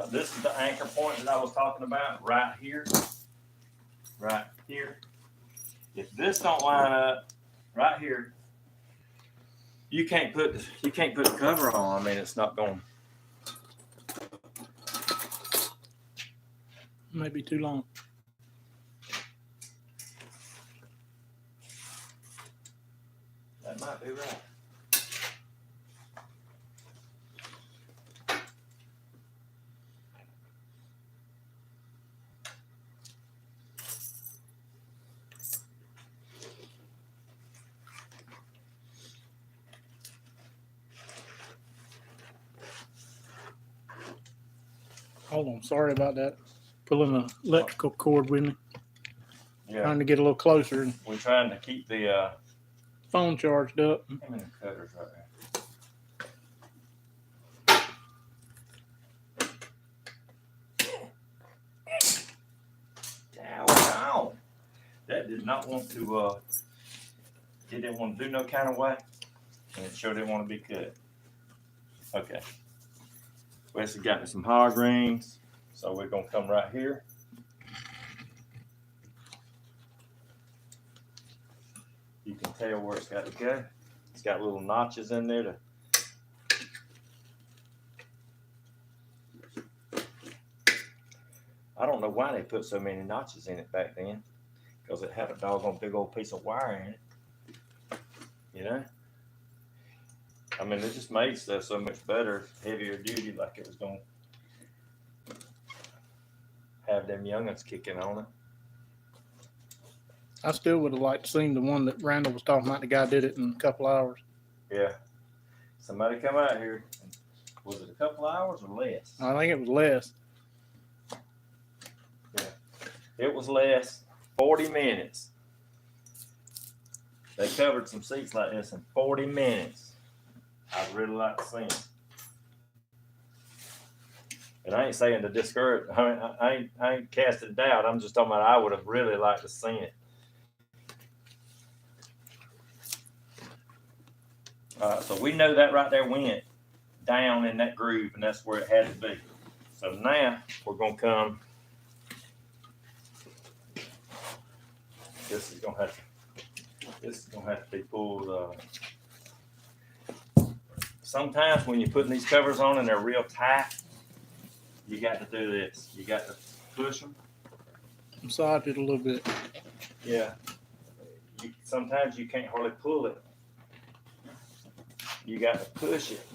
This is the anchor point that I was talking about, right here. Right here. If this don't line up, right here, you can't put the cover on. I mean, it's not going. Maybe too long. That might be right. Hold on, sorry about that. Pulling the electrical cord with me, Yeah, trying to get a little closer and we're trying to keep the phone charged up. how many cutters right there? Ow. That did not want to it didn't want to do no kind of way, and it sure didn't want to be cut. Okay. Wesley got me some hog rings, so we're gonna come right here. You can tell where it's got to go. It's got little notches in there I don't know why they put so many notches in it back then, because it had a doggone big old piece of wire in it. You know? I mean, it just made stuff so much better, heavier duty, like it was going to have them young'uns kicking on it. I still would have liked to seen the one that Randall was talking about. The guy did it in a couple hours. Yeah. Somebody come out here. Was it a couple hours or less? I think it was less. It was less. 40 minutes. They covered some seats like this in 40 minutes. I'd really like to see them. And I ain't saying to discourage. I ain't casting doubt. I'm just talking about I would have really liked to see it. So we know that right there went down in that groove, and that's where it had to be. So now we're gonna come This is gonna have to be pulled. Sometimes when you're putting these covers on and they're real tight, you got to do this. You got to push them. Massage it a little bit. Yeah. Sometimes you can't hardly pull it. You got to push it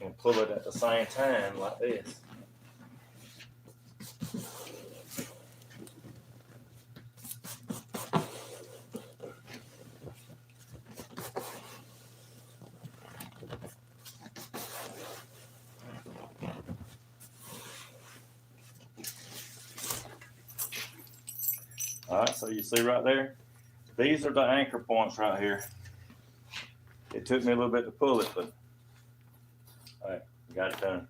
and pull it at the same time like this. All right, so you see right there, these are the anchor points right here. It took me a little bit to pull it, but all right, got it done.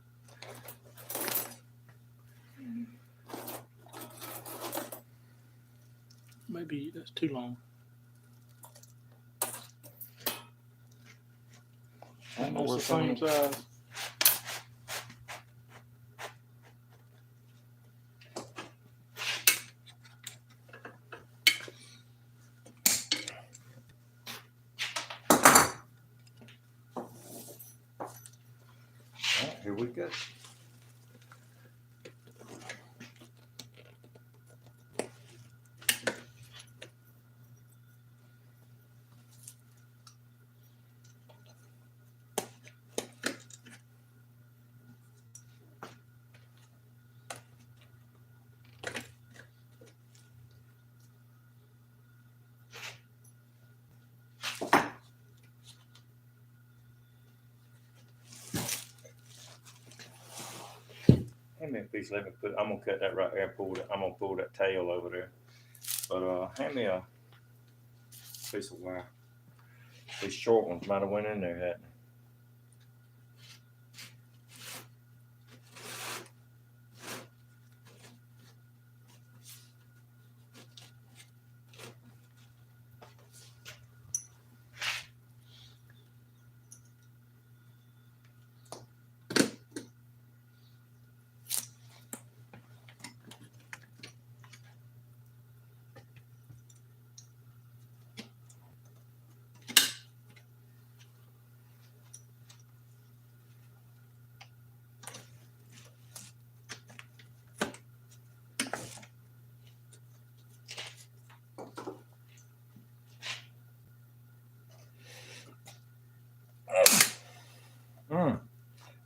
Maybe that's too long. Almost the same size. All right, here we go. Hand me a piece. Let me put. I'm gonna cut that right there. I'm gonna pull that tail over there. But hand me a piece of wire. These short ones might have went in there, hadn't they?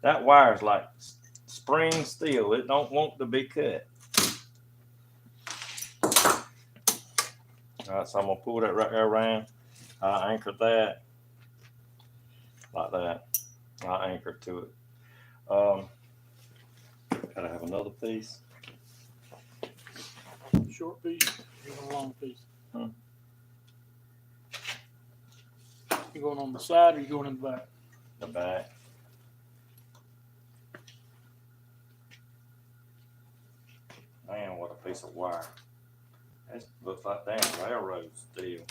That wire's like spring steel. It don't want to be cut. All right, so I'm gonna pull that right there around. I anchor that like that. I anchor to it. Gotta have another piece. Short piece, you want a long piece? You going on the side or you going in the back? The back. Man, what a piece of wire. That looks like damn railroad steel.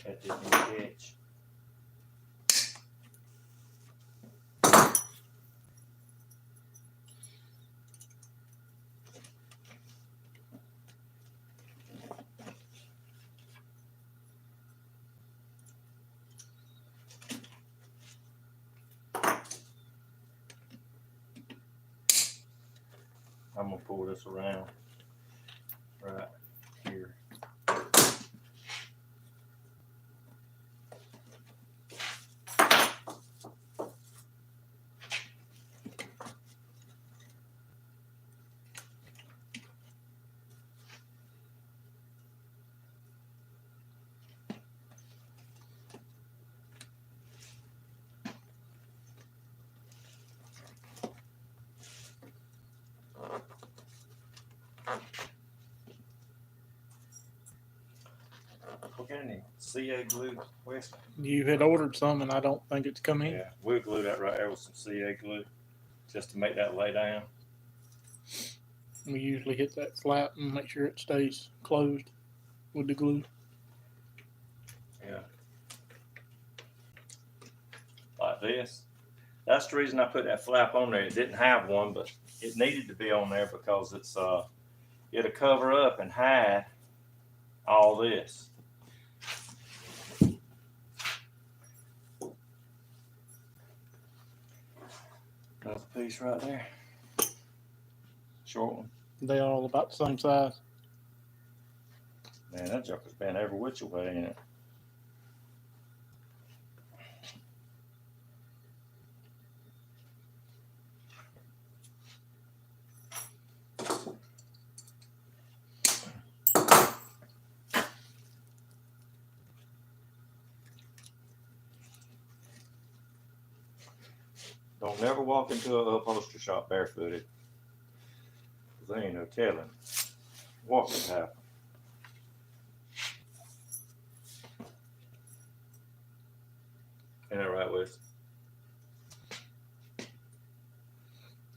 That didn't catch. I'm gonna pull this around right here. any CA glue, West? You had ordered some, and I don't think it's come in. Yeah, we'll glue that right there with some CA glue, just to make that lay down. We usually hit that flat and make sure it stays closed with the glue. Yeah. Like this. That's the reason I put that flap on there. It didn't have one, but it needed to be on there because it's it'll cover up and hide all this. Another piece right there. Short one. They all about the same size. Man, that joker's been every which way in it. Don't never walk into a upholstery shop barefooted. 'Cause there ain't no telling what could happen. Ain't that right, Wes?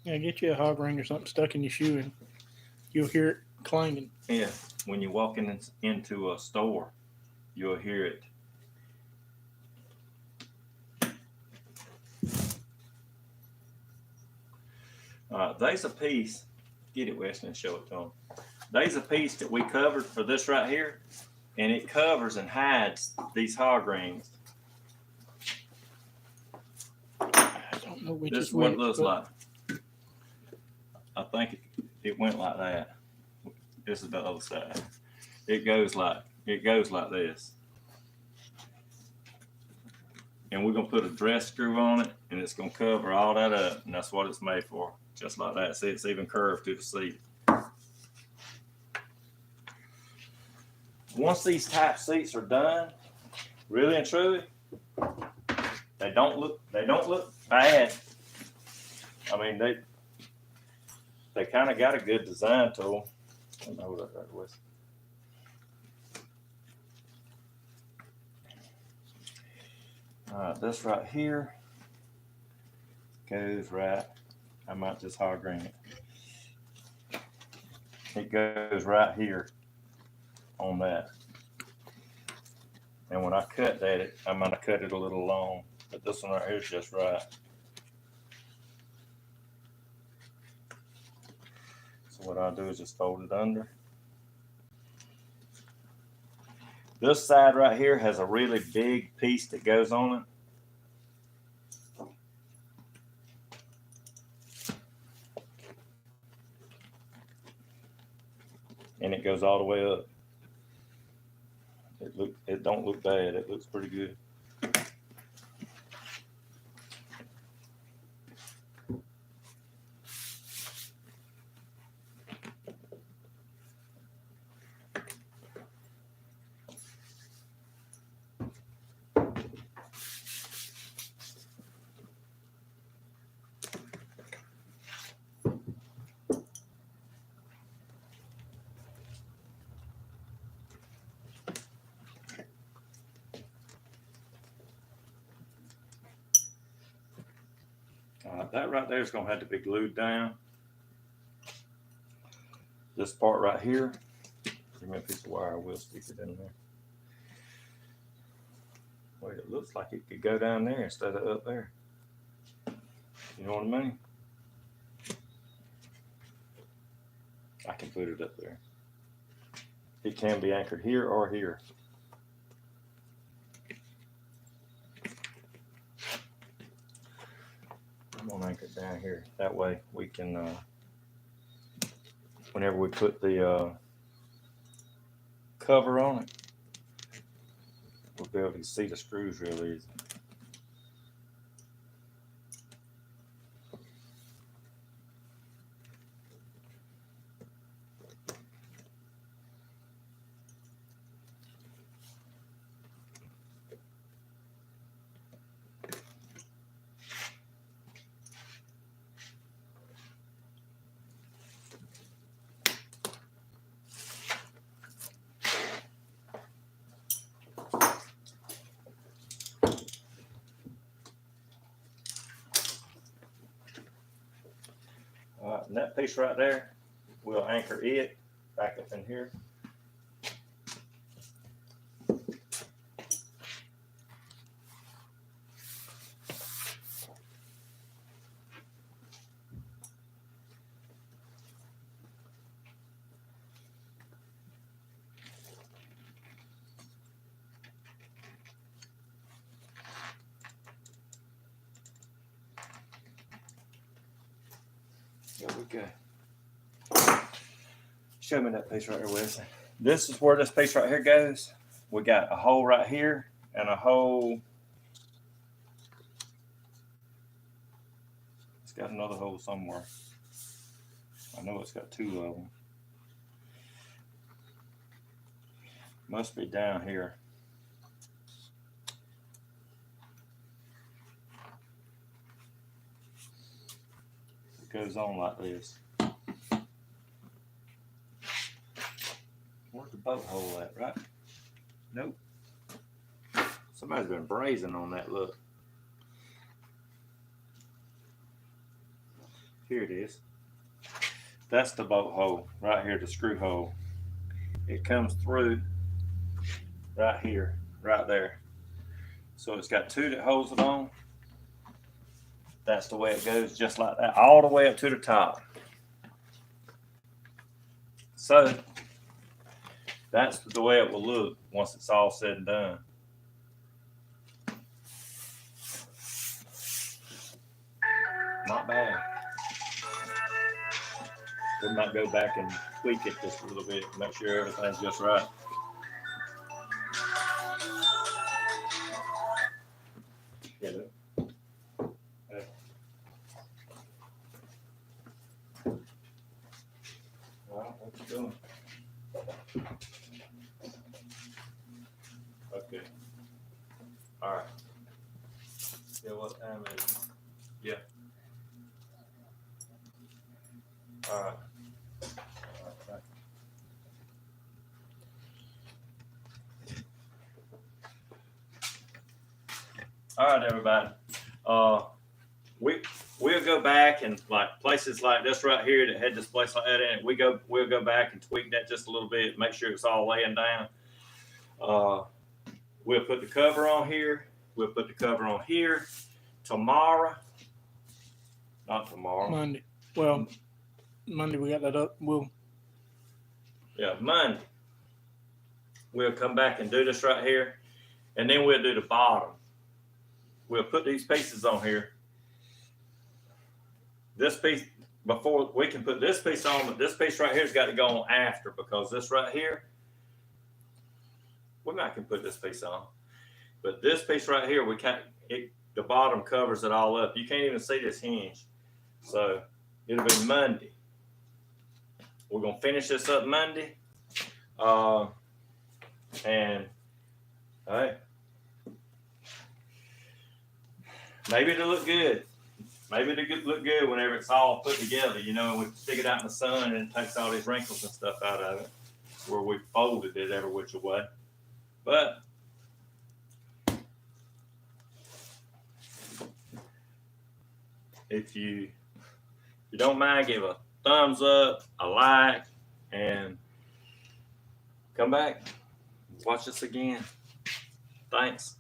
Yeah, get you a hog ring or something stuck in your shoe, and you'll hear it clanging. Yeah. When you're walking into a store, you'll hear it. There's a piece. Get it, Weston, and show it to them. There's a piece that we covered for this right here, and it covers and hides these hog rings. I don't know which This is is what which. it looks like. I think it went like that. This is the other side. It goes like this. And we're gonna put a dress screw on it, and it's gonna cover all that up, and that's what it's made for. Just like that. See, it's even curved to the seat. Once these type seats are done, really and truly, they don't look bad. I mean, they kind of got a good design to them. I don't know what that was. All right, this right here goes right. I might just hog ring it. It goes right here on that. And when I cut that, I might have cut it a little long, but this one right here is just right. So what I'll do is just fold it under. This side right here has a really big piece that goes on it. And it goes all the way up. It don't look bad. It looks pretty good. That right there is going to have to be glued down. This part right here, give me a piece of wire, I will stick it in there. Wait, it looks like it could go down there instead of up there. You know what I mean? I can put it up there. It can be anchored here or here. I'm gonna anchor it down here. That way we can, whenever we put the cover on it, we'll be able to see the screws real easy. And that piece right there, we'll anchor it back up in here. There we go. Show me that piece right here, Wesley. This is where this piece right here goes. We got a hole right here and a hole. It's got another hole somewhere. I know it's got two of them. Must be down here. It goes on like this. Where's the boat hole at, right? Nope. Somebody's been brazing on that, look. Here it is. That's the boat hole, right here, the screw hole. It comes through right here, right there. So it's got two that holds it on. That's the way it goes, just like that, all the way up to the top. So that's the way it will look once it's all said and done. Not bad. We might go back and tweak it just a little bit, make sure everything's just right. Get it? Okay. All right, what you doing? Okay. All right. Yeah, what time is it? Yeah. All right. All right, everybody. We'll go back and like places like this right here that had this place like that in it. We'll go back and tweak that just a little bit, make sure it's all laying down. We'll put the cover on here. We'll put the cover on here tomorrow. Not tomorrow. Monday. Well, Monday we got that up. Monday. We'll come back and do this right here, and then we'll do the bottom. We'll put these pieces on here. This piece, before we can put this piece on, but this piece right here has got to go on after, because this right here, we might can put this piece on. But this piece right here, the bottom covers it all up. You can't even see this hinge. So it'll be Monday. We're going to finish this up Monday. And, all right. Maybe it'll look good. Maybe it'll look good whenever it's all put together, you know, and we stick it out in the sun and it takes all these wrinkles and stuff out of it, where we folded it every which way. But if you don't mind, give a thumbs up, a like, and come back, watch us again. Thanks.